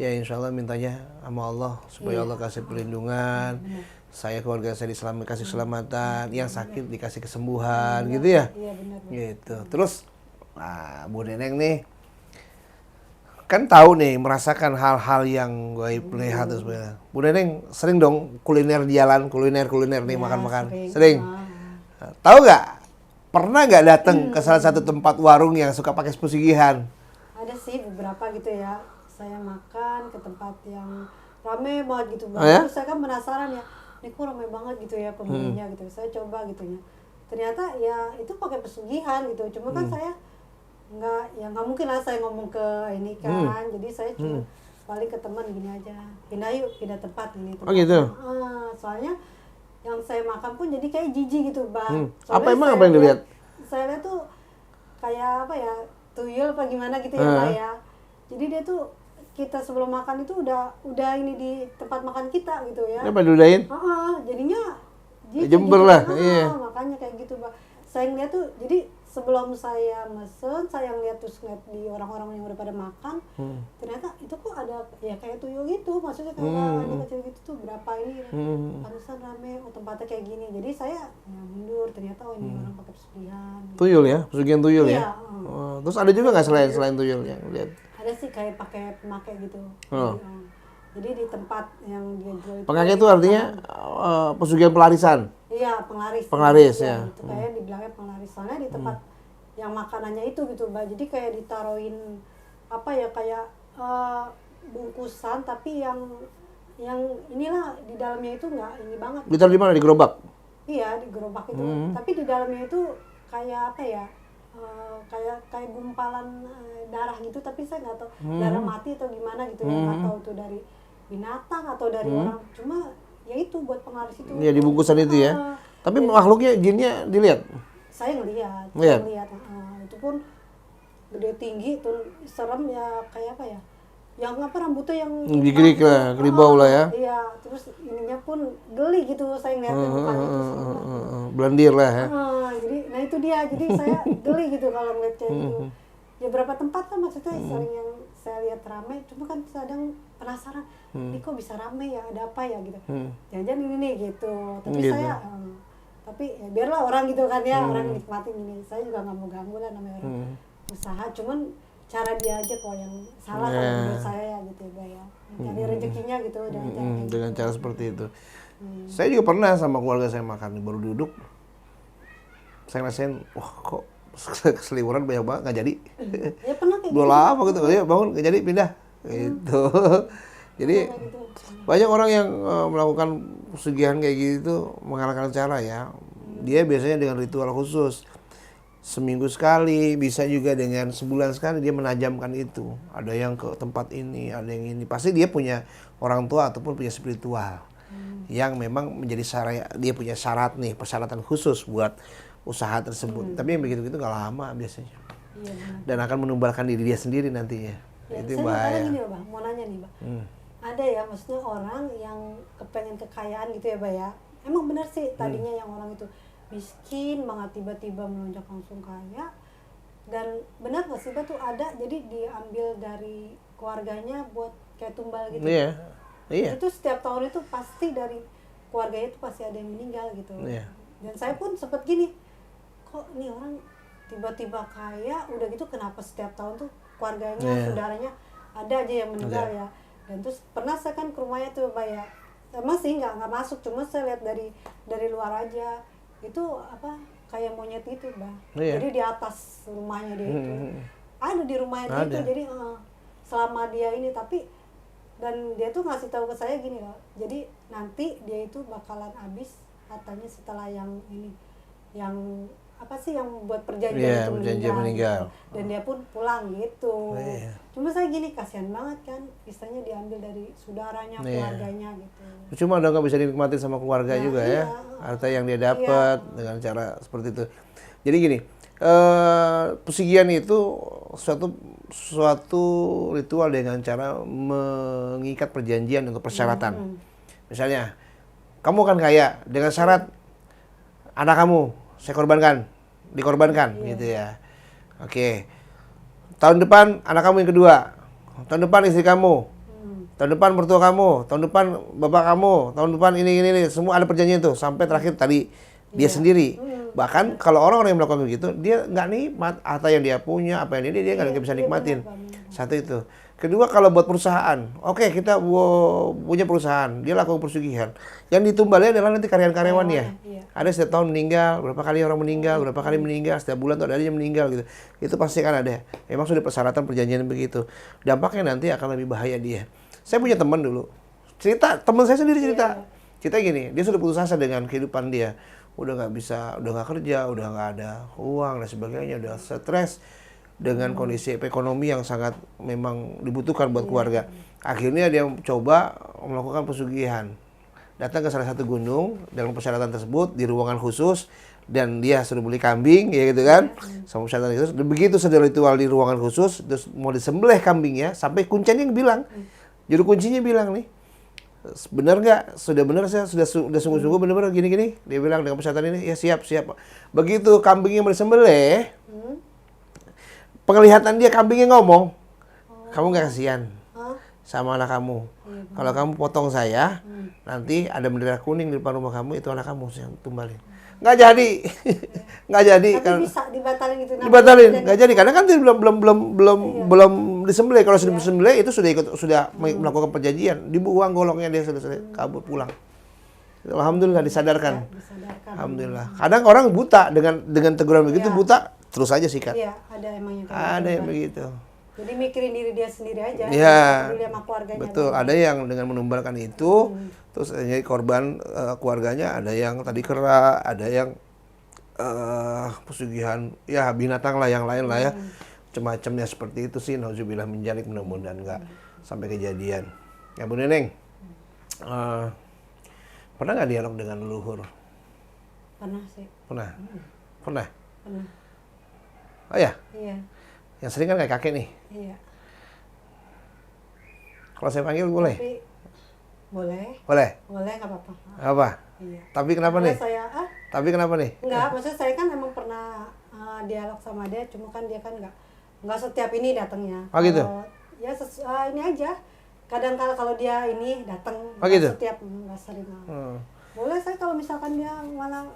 ya insyaallah mintanya sama Allah supaya Allah kasih perlindungan. Saya keluarga saya kasih keselamatan, yang sakit dikasih kesembuhan, gitu ya. Iya benar. Gitu. Terus, Bu Neneng nih, kan tahu nih merasakan hal-hal yang gaib lihat terus sebenarnya. Bu Neneng sering dong kuliner di jalan, kuliner nih Ya, makan-makan, sering. Tahu nggak? Pernah nggak datang ke salah satu tempat warung yang suka pakai pesugihan? Ada sih beberapa gitu ya. Saya makan ke tempat yang rame banget gitu. Oh ya? Terus saya kan penasaran ya, ini kok rame banget gitu ya pengunjungnya gitu. Saya coba gitu ya. Ternyata ya itu pakai pesugihan gitu. Cuma kan saya nggak mungkin lah saya ngomong ke ini kan. Jadi saya cuma paling ke teman gini aja. Pindah tempat ini. Oh gitu? Soalnya yang saya makan pun jadi kayak jijik gitu, Bang. Apa emang apa yang dilihat? Saya lihat tuh kayak apa ya, tuyul apa gimana gitu ya, Pak ya. Jadi dia tuh kita sebelum makan itu udah ini di tempat makan kita gitu ya. Apa diludahin? Jadinya Jember gitu. lah, iya. Makanya kayak gitu, Pak. Saya ngeliat tuh, jadi sebelum saya mesen, saya ngeliat di orang-orang yang udah pada makan, ternyata itu kok ada ya kayak tuyul gitu, maksudnya kayak ada kecil gitu tuh, berapa ini, pantesan rame, tempatnya kayak gini. Jadi saya ya, mundur, ternyata ini orang pakai pesugihan. Tuyul ya, pesugihan tuyul Iya, ya. Terus ada juga nggak selain tuyul yang lihat? ada sih kayak pakai pemakai gitu. Jadi di tempat yang dia jual itu. Pengake itu artinya pesugihan pelarisan. Iya, penglaris. Penglaris ya. Itu kayak dibilangnya penglaris. Soalnya di tempat yang makanannya itu gitu, Mbak. Jadi kayak ditaruhin apa ya, kayak bungkusan tapi yang inilah di dalamnya itu nggak ini banget. Ditaruh di mana? Di gerobak? Iya, di gerobak itu. Tapi di dalamnya itu kayak apa ya? Kayak gumpalan darah gitu, tapi saya nggak tahu darah mati atau gimana gitu ya, nggak tahu tuh dari binatang atau dari orang, cuma ya itu buat penglaris itu. Iya, di bungkusan itu ya. Tapi makhluknya, jinnya dilihat? Saya ngelihat, itu pun gede tinggi tuh, serem ya, kayak apa ya, yang apa rambutnya yang Gigrik lah, keribau lah ya. Iya, terus ininya pun geli gitu, saya ngeliatnya mukanya itu Belendir lah ya. jadi, nah itu dia, jadi saya geli gitu kalau ngeliat kayak gitu. Ya berapa tempat kan maksudnya sering yang saya lihat rame, cuma kan kadang penasaran, ini kok bisa rame ya, ada apa ya gitu. Jangan-jangan ini nih gitu. Tapi Gitu. saya, tapi ya biarlah orang gitu kan ya, orang nikmatin ini. Saya juga nggak mau ganggu lah namanya orang usaha, cuman cara dia aja kok yang salah kalau menurut saya gitu ya. Cari rezekinya gitu Dengan cara seperti itu. Saya juga pernah sama keluarga saya makan, baru duduk. Saya ngerasain, wah kok keseliweran banyak banget, nggak jadi. Ya pernah kayak Udah lama gitu, ya bangun nggak jadi, pindah. Gitu. Jadi banyak orang yang melakukan pesugihan kayak gitu mengalahkan cara ya. Dia biasanya dengan ritual khusus. Seminggu sekali, bisa juga dengan sebulan sekali dia menajamkan itu. Ada yang ke tempat ini, ada yang ini. Pasti dia punya orang tua ataupun punya spiritual. Yang memang menjadi syarat, dia punya syarat nih, persyaratan khusus buat usaha tersebut. Tapi yang begitu-gitu nggak lama biasanya. Iya, Dan akan menumbalkan diri dia sendiri nantinya. ya, Itu saya bahaya. gini loh, Bang, mau nanya nih, Bang. Ada ya, maksudnya orang yang kepengen kekayaan gitu ya, Bang ya. Emang benar sih tadinya yang orang itu miskin banget tiba-tiba melonjak langsung kaya. Dan benar nggak sih, Bang, tuh ada, jadi diambil dari keluarganya buat kayak tumbal gitu. Iya. Iya. Itu setiap tahun itu pasti dari keluarganya itu pasti ada yang meninggal gitu. Iya. Dan saya pun sempet gini, kok nih orang tiba-tiba kaya, udah gitu kenapa setiap tahun tuh keluarganya, saudaranya ada aja yang meninggal ya. Dan terus pernah saya kan ke rumahnya tuh Mbak ya, emang sih nggak masuk, cuma saya lihat dari luar aja itu apa kayak monyet itu Mbak. Iya. Jadi di atas rumahnya dia itu ada di rumahnya dia itu, Ada. jadi selama dia ini tapi dan dia tuh ngasih tahu ke saya gini loh, jadi nanti dia itu bakalan habis katanya setelah yang ini, yang apa sih yang buat perjanjian Iya, itu perjanjian meninggal. gitu. Dan dia pun pulang gitu. Iya. Cuma saya gini, kasihan banget kan, istilahnya diambil dari saudaranya, Iya. keluarganya gitu. Cuma udah nggak bisa dinikmatin sama keluarga Nah, juga iya. ya, harta yang dia dapat Iya. dengan cara seperti itu. Jadi gini, pesugihan itu suatu ritual dengan cara mengikat perjanjian untuk persyaratan. Misalnya, kamu kan kaya dengan syarat anak kamu saya dikorbankan gitu ya. Oke. Tahun depan anak kamu yang kedua, tahun depan istri kamu, tahun depan mertua kamu, tahun depan bapak kamu, tahun depan ini, semua ada perjanjian tuh sampai terakhir tadi dia sendiri. Bahkan kalau orang-orang yang melakukan begitu, dia nggak nikmat harta yang dia punya, apa yang dia nggak bisa nikmatin. Satu itu. Kedua, kalau buat perusahaan, oke, kita punya perusahaan, dia lakukan persugihan. Yang ditumbalnya adalah nanti karyawan-karyawannya. Iya. Ada setiap tahun meninggal, berapa kali orang meninggal, berapa kali meninggal, setiap bulan tuh ada aja yang meninggal gitu. Itu pasti kan ada. Memang sudah persyaratan perjanjian begitu. Dampaknya nanti akan lebih bahaya dia. Saya punya teman dulu. Teman saya sendiri cerita. Cerita gini, dia sudah putus asa dengan kehidupan dia. Udah nggak bisa, udah nggak kerja, udah nggak ada uang dan sebagainya, udah stres dengan kondisi ekonomi yang sangat memang dibutuhkan buat keluarga. Akhirnya dia coba melakukan pesugihan. Datang ke salah satu gunung dalam persyaratan tersebut di ruangan khusus dan dia sudah beli kambing ya gitu kan. Sama persyaratan khusus. Dan begitu sudah ritual di ruangan khusus terus mau disembelih kambingnya sampai kuncinya bilang, juru kuncinya bilang nih, benar nggak? Sudah benar, saya sudah sungguh-sungguh benar-benar gini-gini. Dia bilang dengan persyaratan ini, ya siap. Begitu kambingnya mau disembelih, penglihatan dia kambingnya ngomong, kamu nggak kasihan sama anak kamu. Kalau kamu potong saya, nanti ada bendera kuning di depan rumah kamu, itu anak kamu yang tumbalin. Nggak jadi, nggak jadi. Tapi bisa dibatalin gitu. Dibatalin, nggak jadi karena kan dia belum disembelih. Kalau sudah disembelih itu sudah melakukan perjanjian, dibuang golongnya, dia sudah kabur pulang. Alhamdulillah disadarkan. Alhamdulillah. Kadang orang buta dengan teguran begitu, buta terus aja sikat. Iya, ada emang yang Ada yang begitu. Jadi mikirin diri dia sendiri aja. Iya, peduli sama keluarganya. betul. Ada yang dengan menumbalkan itu, terus jadi korban keluarganya. Ada yang tadi kera, ada yang pesugihan, ya binatang lah, yang lain lah ya. Macam-macamnya seperti itu sih. Nauzubillah min dzalik, mudah-mudahan nggak sampai kejadian. Ya Bu Neneng, pernah nggak dialog dengan leluhur? Pernah sih. Pernah. Pernah. Oh ya, Iya. yang sering kan kayak kakek nih. Iya. Kalau saya panggil boleh? Tapi boleh. Boleh. Boleh, nggak apa-apa. Apa? Iya. Tapi kenapa Karena nih? saya Tapi kenapa nih? enggak, maksudnya saya kan emang pernah dialog sama dia, cuma kan dia kan enggak setiap ini datangnya. Oh, gitu? Ya ini aja. Kadang kalau dia ini datang, Oh, gitu? setiap enggak sering. Boleh saya kalau misalkan dia malah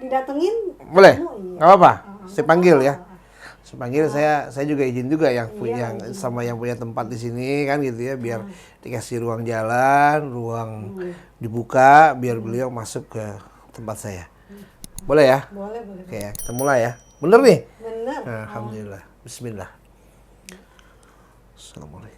didatengin. Boleh? Iya. Nggak apa-apa? Saya nggak panggil apa-apa. ya. Saya panggil, saya juga izin juga yang Iya, sama yang punya tempat di sini kan gitu ya, biar dikasih ruang jalan, ruang dibuka biar beliau masuk ke tempat saya. Boleh ya? Boleh. Oke, ya, kita mulai ya. Bener nih? Bener. Nah, alhamdulillah. Bismillah. Assalamualaikum.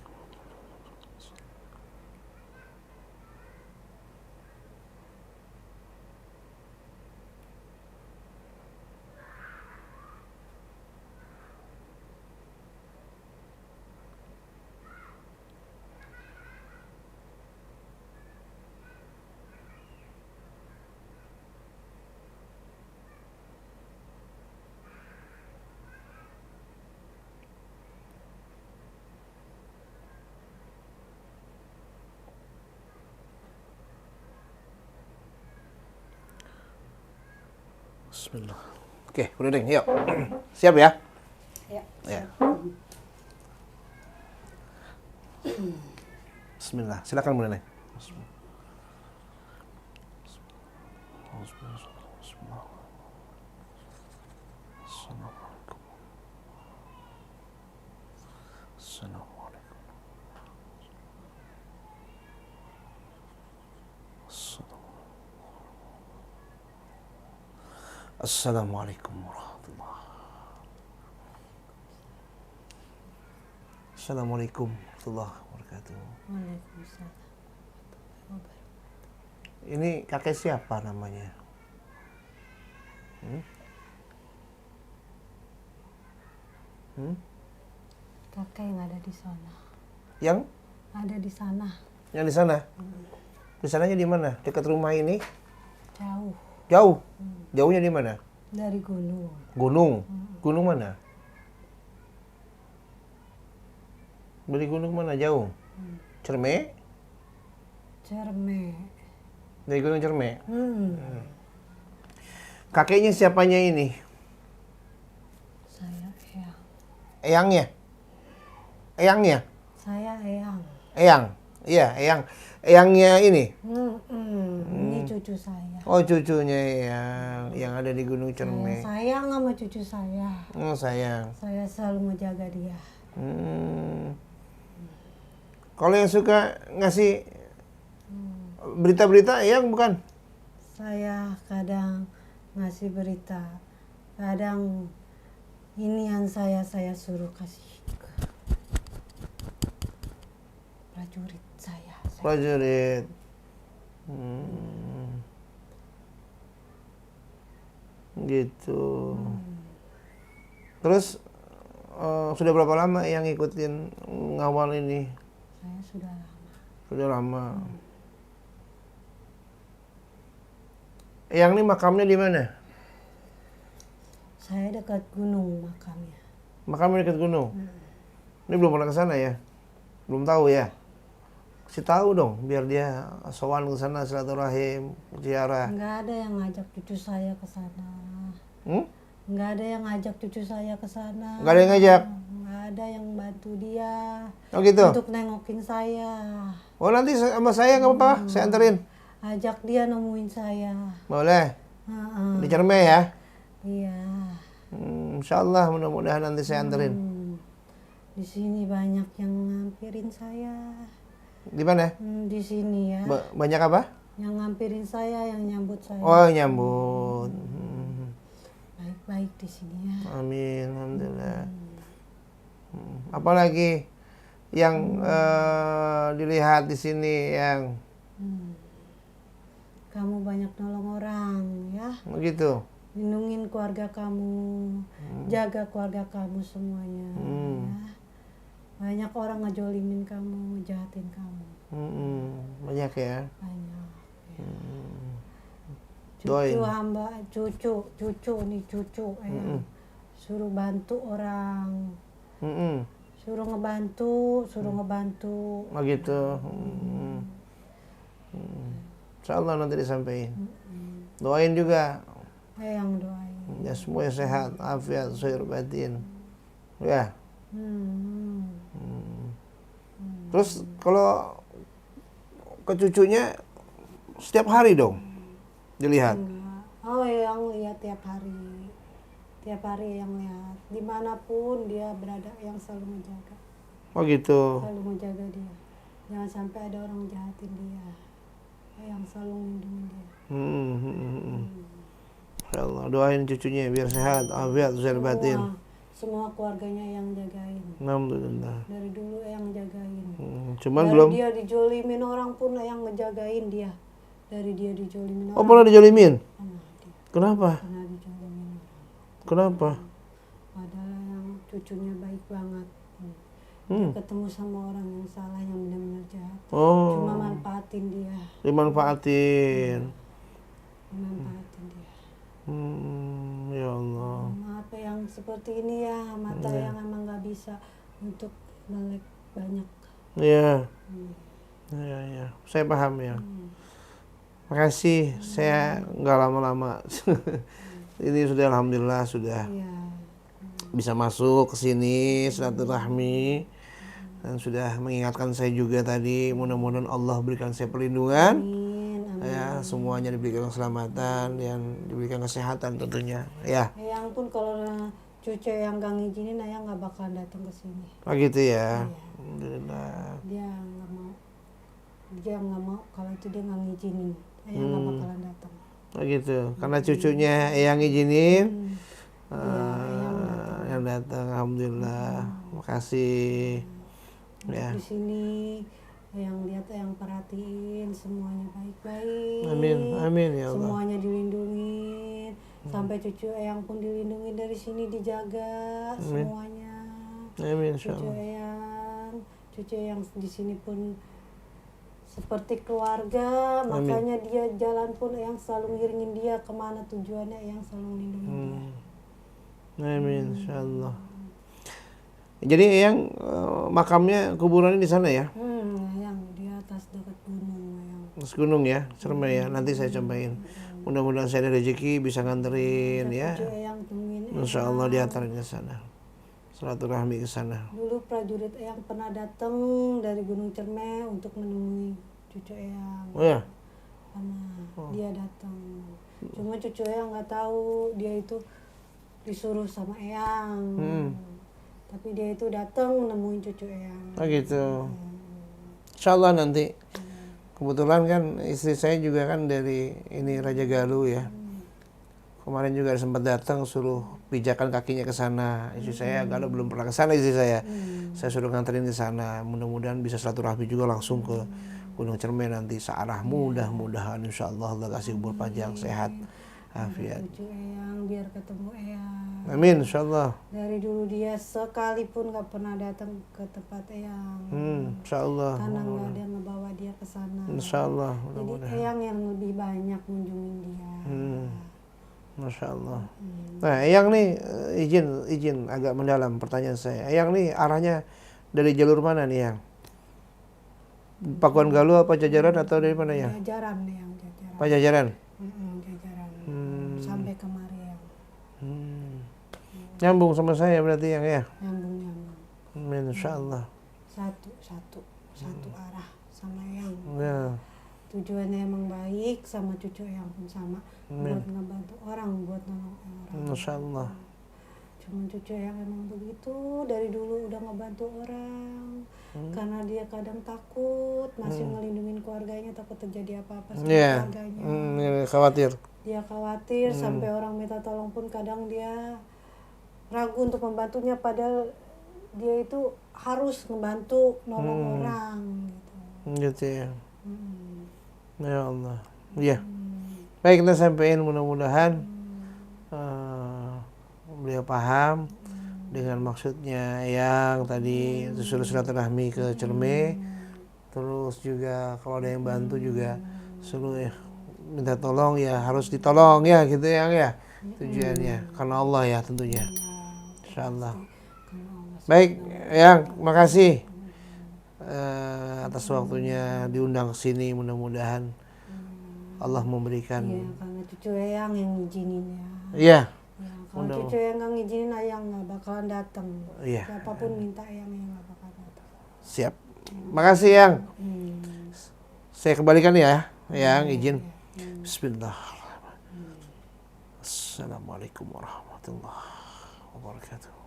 Bismillah. Oke, udah deh, yuk. Siap ya? Ya. Ya. Bismillah. Silakan Bu Neneng. Assalamualaikum. Assalamualaikum warahmatullahi. Assalamualaikum warahmatullahi wabarakatuh. Waalaikumsalam. Ini kakek siapa namanya? Kakak yang ada di sana. Yang? Ada di sana. Yang di sana? Di sananya di mana? Dekat rumah ini? Jauh. Jauh? Jauhnya di mana? Dari gunung. Gunung? Gunung mana? Dari gunung mana jauh? Cerme? Cerme. Dari gunung Cerme? Kakeknya siapanya ini? Saya Eyang. Eyangnya? Eyangnya? Saya Eyang. Eyang? Iya, Eyang. Eyangnya ini? Ini cucu saya. Oh, cucunya yang ada di Gunung Saya Cerme. sayang sama cucu saya. Oh, sayang. Saya selalu menjaga dia. Kalau yang suka ngasih berita-berita, Eyang bukan? Saya kadang ngasih berita. Kadang ini yang saya suruh kasih ke prajurit saya. Prajurit. Gitu. Terus sudah berapa lama yang ngikutin ngawal ini? Saya sudah lama. Sudah lama. Yang ini makamnya di mana? Saya dekat gunung makamnya. Makamnya dekat gunung. Ini belum pernah ke sana ya? Belum tahu ya? Kasih tahu dong biar dia sowan ke sana silaturahim, ziarah. Nggak ada yang ngajak cucu saya ke sana. Nggak ada yang ngajak cucu saya ke sana. Nggak ada yang ngajak? Nggak ada yang bantu dia. Oh gitu? Untuk nengokin saya. Oh nanti sama saya nggak apa-apa, saya anterin. Ajak dia nemuin saya. Boleh? Heeh. Di Cerme ya? Iya. Insya Allah mudah-mudahan nanti saya anterin. Di sini banyak yang ngampirin saya. Di mana? Di sini ya. Banyak apa? Yang ngampirin saya, yang nyambut saya. Oh nyambut. Baik-baik di sini ya. Amin, alhamdulillah. Apalagi yang dilihat di sini yang Kamu banyak nolong orang ya. begitu. Lindungin keluarga kamu, jaga keluarga kamu semuanya. Ya. Banyak orang ngejolimin kamu, ngejahatin kamu. Banyak ya. Banyak. Ya. Doain. Cucu hamba, cucu nih cucu. Ya. Suruh bantu orang. Suruh ngebantu. Oh gitu. Insya Allah nanti disampaikan. Doain juga. Yang doain. Ya semuanya sehat, afiat, zahir batin. Ya. Terus kalau ke cucunya setiap hari dong dilihat. Oh yang lihat tiap hari. Tiap hari yang lihat. Dimanapun dia berada yang selalu menjaga. Oh gitu. Selalu menjaga dia. Jangan sampai ada orang jahatin dia. Yang selalu melindungi dia. Ya Allah, doain cucunya biar sehat, afiat, zahir batin. Semua keluarganya yang jagain. Alhamdulillah. Dari dulu yang jagain. Cuman Dari belum. dia dijolimin orang pun yang ngejagain dia. Dari dia dijolimin Oh orang. pernah dijolimin? Pernah dia. Kenapa? Pernah dijolimin orang. Kenapa? Padahal yang cucunya baik banget. Dia ketemu sama orang yang salah, yang benar-benar jahat. Oh. Cuma manfaatin dia. Dimanfaatin. Manfaatin dia. Ya Allah. Apa yang seperti ini ya, mata yang emang gak bisa untuk melek banyak. Iya. Ya. Saya paham ya. Makasih, saya nggak lama-lama. Ini sudah alhamdulillah sudah Iya. bisa masuk ke sini silaturahmi dan sudah mengingatkan saya juga tadi, mudah-mudahan Allah berikan saya perlindungan. Amin. Ya, semuanya diberikan keselamatan dan diberikan kesehatan tentunya. Ya. Yang pun kalau cucu yang gak ngizinin, ayah nggak bakalan datang ke sini. Oh gitu ya. Iya. Alhamdulillah. Dia nggak mau. dia nggak mau, kalau itu dia nggak ngizinin, Eyang nggak bakalan datang. Oh gitu. Karena cucunya Eyang izinin, Iya, Eyang datang. yang datang. Alhamdulillah. Makasih. Ya. Di sini yang lihat, yang perhatiin semuanya baik-baik. Amin. Amin ya Allah. Semuanya dilindungi. Sampai cucu Eyang pun dilindungi dari sini, dijaga semuanya. Amin Cucu insyaallah. cucu Eyang di sini pun seperti keluarga. Makanya dia jalan pun Eyang selalu ngiringin dia kemana tujuannya, Eyang selalu melindungi dia. Amin insyaallah. Jadi Eyang makamnya kuburannya di sana ya? Eyang di atas dekat gunung, Eyang. Mas Gunung ya, Cermai ya. Nanti saya cobain. Mudah-mudahan saya ada rezeki bisa nganterin ya. Cucu Eyang temuin Insya Allah diantarin ke sana. Silaturahmi ke sana. Dulu prajurit Eyang pernah datang dari Gunung Cermai untuk menemui cucu Eyang. Oh ya? Pernah dia datang. Cuma cucu Eyang nggak tahu dia itu disuruh sama Eyang. Tapi dia itu datang menemui cucu Eyang. Oh gitu. Insya Allah nanti. Kebetulan kan istri saya juga kan dari ini Raja Galuh ya. Kemarin juga sempat datang suruh pijakan kakinya ke sana. Istri saya Galuh belum pernah ke sana istri saya. Saya suruh nganterin ke sana. Mudah-mudahan bisa silaturahmi juga langsung ke Gunung Cermai nanti searah. Mudah-mudahan insya Allah Allah kasih umur panjang, sehat, afiat. Cucu Eyang biar ketemu Eyang. Amin insya Allah. Dari dulu dia sekalipun nggak pernah datang ke tempat Eyang. Insya Allah. Karena nggak ada yang ngebawa dia ke sana. Insya Allah. Jadi Eyang yang lebih banyak kunjungin dia. Masya Allah. Nah, Eyang nih izin agak mendalam pertanyaan saya. Eyang nih arahnya dari jalur mana nih Eyang? Pakuan Galuh apa Jajaran atau dari mana ya? Jajaran Eyang, Jajaran. Pajajaran. Jajaran. Sampai kemari Eyang. Nyambung sama saya berarti Eyang ya? Nyambung. Amin insya Allah. Satu arah sama Eyang. Ya. Tujuannya emang baik, sama cucu Eyang pun sama. Buat ngebantu orang, buat nolong orang. Insya Allah. Cuma cucu Eyang emang begitu, dari dulu udah ngebantu orang. Karena dia kadang takut, masih ngelindungin keluarganya, takut terjadi apa-apa sama keluarganya. Khawatir. Dia khawatir, sampai orang minta tolong pun kadang dia ragu untuk membantunya, padahal dia itu harus ngebantu, nolong orang gitu. Gitu ya. Ya Allah. Ya. Baik, kita sampaikan mudah-mudahan beliau paham dengan maksudnya yang tadi suruh silaturahmi ke Cermai. Terus juga kalau ada yang bantu juga suruh minta tolong ya harus ditolong ya gitu ya. Tujuannya karena Allah ya tentunya. Insyaallah. Baik, Yang, makasih atas waktunya diundang ke sini. Mudah-mudahan Allah memberikan. Iya, karena cucu Eyang yang ngizinin ya. Iya. Ya, kalau cucu Eyang nggak ngizinin, Eyang nggak bakalan datang. Iya. Siapapun minta Eyang nggak bakalan datang. Siap. Makasih Yang. Saya kembalikan ya, Yang izin. Bismillahirrahmanirrahim. Assalamualaikum warahmatullahi wabarakatuh.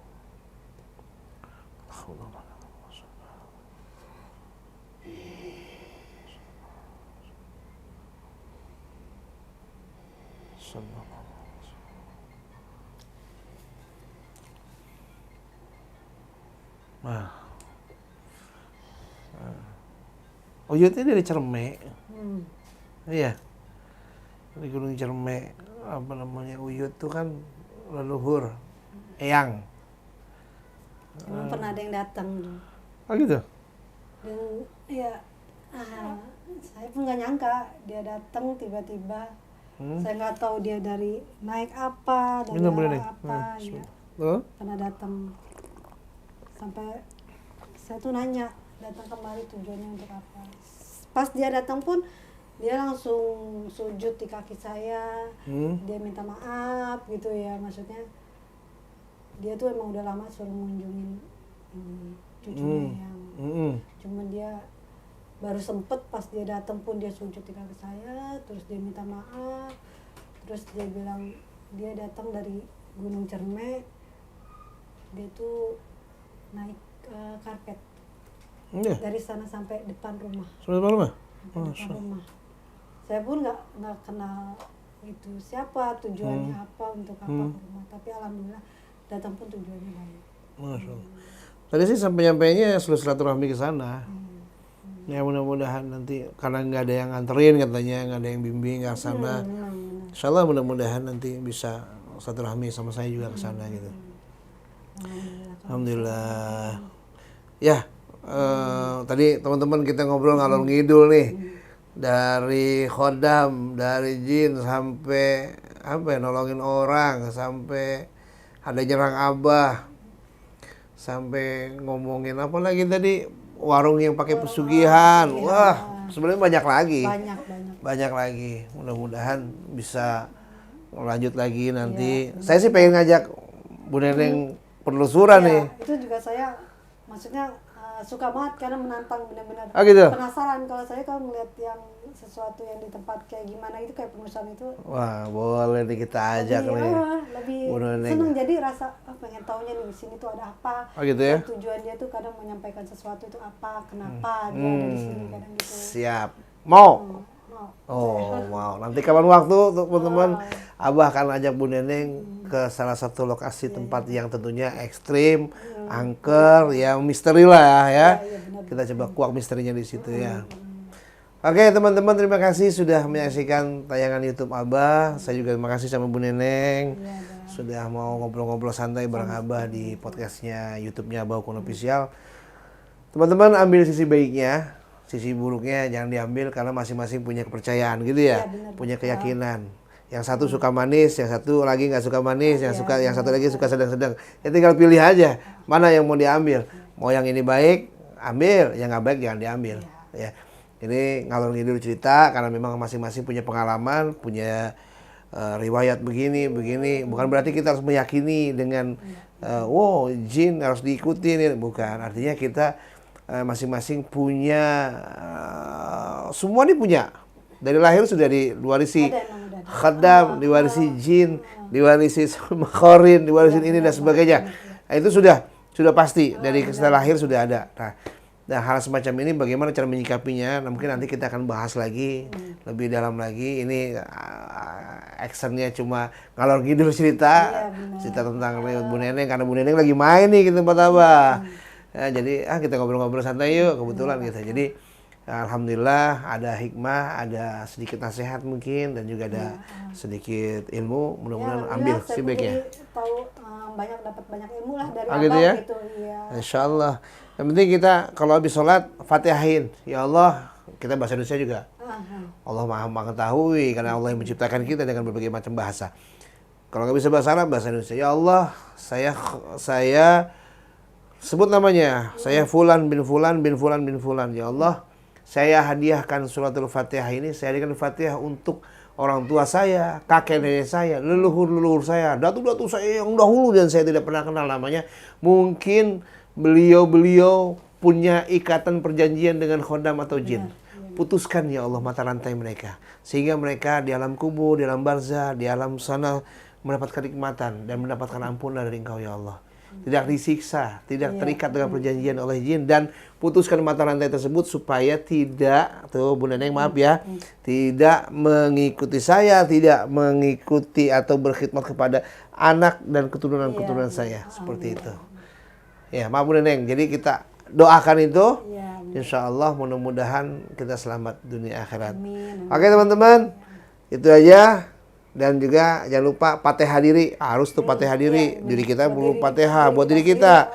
Uyutnya dari Cermai. Iya. Dari Gunung Cermai. Apa namanya? Uyut tuh kan leluhur Eyang. Cuma pernah ada yang datang. Oh gitu? Dan ya, saya pun nggak nyangka dia datang tiba-tiba. Saya nggak tahu dia dari naik apa, dari arah apa. Ya. Pernah datang. Sampai saya tuh nanya, datang kemari tujuannya untuk apa. Pas dia datang pun, dia langsung sujud di kaki saya. Dia minta maaf gitu ya, maksudnya dia tuh emang udah lama suruh ngunjungin cucunya yang cuma dia baru sempet pas dia datang pun dia sujud di kaki saya, terus dia minta maaf, terus dia bilang dia datang dari Gunung Cermai, dia tuh naik karpet dari sana sampai depan rumah. Sampai rumah? di depan rumah. Saya pun nggak kenal itu siapa, tujuannya apa, untuk apa ke rumah. Tapi alhamdulillah datang pun tujuannya baik. Masya Allah. Tadi sih sampai-nyampainya silaturahmi ke sana. Ya mudah-mudahan nanti, karena nggak ada yang nganterin katanya, nggak ada yang bimbing ke sana. Insya Allah mudah-mudahan nanti bisa silaturahmi sama saya juga ke sana gitu. Alhamdulillah. Ya, tadi teman-teman kita ngobrol ngalor ngidul nih. Dari khodam, dari jin sampai apa ya, nolongin orang, sampai ada nyerang abah, sampai ngomongin apa lagi tadi, warung yang pakai pesugihan. Wah, sebenarnya banyak lagi. Banyak lagi. Mudah-mudahan bisa lanjut lagi nanti. Saya sih pengen ngajak Bu Neneng penelusuran nih. Itu juga saya maksudnya suka banget karena menantang, benar-benar gitu? penasaran kalau melihat yang sesuatu yang di tempat kayak gimana itu, kayak penelusuran itu. Wah, boleh nih kita ajak nih. Lebih seneng, jadi rasa pengen taunya nih di sini tuh ada apa. Gitu ya? Tujuan dia tuh kadang menyampaikan sesuatu itu apa, kenapa dia ada di sini kadang gitu. Siap. Mau? Mau. Nanti kapan waktu teman-teman, Abah akan ajak Bu Neneng ke salah satu lokasi tempat yang tentunya ekstrim, angker, ya misteri lah ya. Kita coba kuak misterinya di situ ya. Oke teman-teman, terima kasih sudah menyaksikan tayangan YouTube Abah. Saya juga terima kasih sama Bu Neneng sudah mau ngobrol-ngobrol santai bareng Abah di podcastnya YouTube-nya Abah Ukun Official. Teman-teman ambil sisi baiknya, sisi buruknya jangan diambil, karena masing-masing punya kepercayaan gitu ya, punya keyakinan. Yang satu suka manis, yang satu lagi nggak suka manis, yang satu lagi suka sedang-sedang. Ya tinggal pilih aja mana yang mau diambil. Mau yang ini baik, ambil. Yang nggak baik jangan diambil. Ya. Ini ngalor ngidul cerita karena memang masing-masing punya pengalaman, punya riwayat begini. Bukan berarti kita harus meyakini dengan jin harus diikuti, bukan. Artinya kita masing-masing punya, semua ini punya. Dari lahir sudah diwarisi khodam, diwarisi jin, diwarisi makhorin, diwarisi ini dan sebagainya. Nah, itu sudah pasti dari setelah lahir sudah ada. Nah, hal semacam ini bagaimana cara menyikapinya? Nah, mungkin nanti kita akan bahas lagi lebih dalam lagi. Ini actionnya cuma ngalor ngidul cerita tentang Bu Neneng, karena Bu Neneng lagi main nih ke tempat Abah. Ya, jadi kita ngobrol-ngobrol santai yuk, kebetulan gitu. Jadi alhamdulillah ada hikmah, ada sedikit nasihat mungkin, dan juga ada sedikit ilmu. Mudah-mudahan ambil sih baiknya. Tahu dapat banyak ilmu lah dari gitu ya? Gitu. Ya. Insyaallah. Yang penting kita kalau habis sholat Fatihain, ya Allah, kita bahasa Indonesia juga. Allah Maha mengetahui karena Allah yang menciptakan kita dengan berbagai macam bahasa. Kalau nggak bisa bahasa Arab, bahasa Indonesia. Ya Allah, saya sebut namanya, saya Fulan bin Fulan bin Fulan bin Fulan. Ya Allah, saya hadiahkan suratul Fatihah ini, saya hadiahkan Fatihah untuk orang tua saya, kakek nenek saya, leluhur saya, datu-datu saya yang dahulu dan saya tidak pernah kenal namanya. Mungkin beliau punya ikatan perjanjian dengan khodam atau jin. Putuskan ya Allah mata rantai mereka, sehingga mereka di alam kubur, di alam barzah, di alam sana mendapatkan nikmatan dan mendapatkan ampunan dari Engkau ya Allah. Tidak disiksa, tidak terikat dengan perjanjian oleh jin, dan putuskan mata rantai tersebut supaya tidak, tuh Bu Neneng maaf ya, tidak mengikuti saya, tidak mengikuti atau berkhidmat kepada anak dan keturunan-keturunan saya, seperti itu. Ya, maaf Bu Neneng, jadi kita doakan itu, insya Allah mudah-mudahan kita selamat dunia akhirat. Oke teman-teman, itu aja. Dan juga jangan lupa Fatihah diri, harus tuh Fatihah diri. Diri kita perlu Fatihah buat diri kita.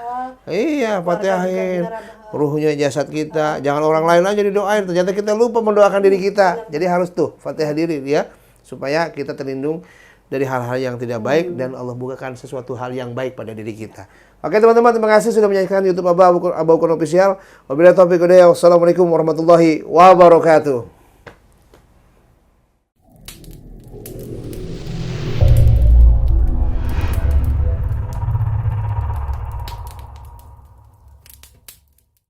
Iya, Fatihahin ruhnya, jasad kita. Jangan orang lain aja didoain, ternyata kita lupa mendoakan diri kita. Jadi harus tuh Fatihah diri ya, supaya kita terlindung dari hal-hal yang tidak baik dan Allah bukakan sesuatu hal yang baik pada diri kita. Oke teman-teman, terima kasih sudah menyaksikan YouTube Abah Ukun Official. Wabillahi taufiq wal hidayah. Wassalamualaikum warahmatullahi wabarakatuh.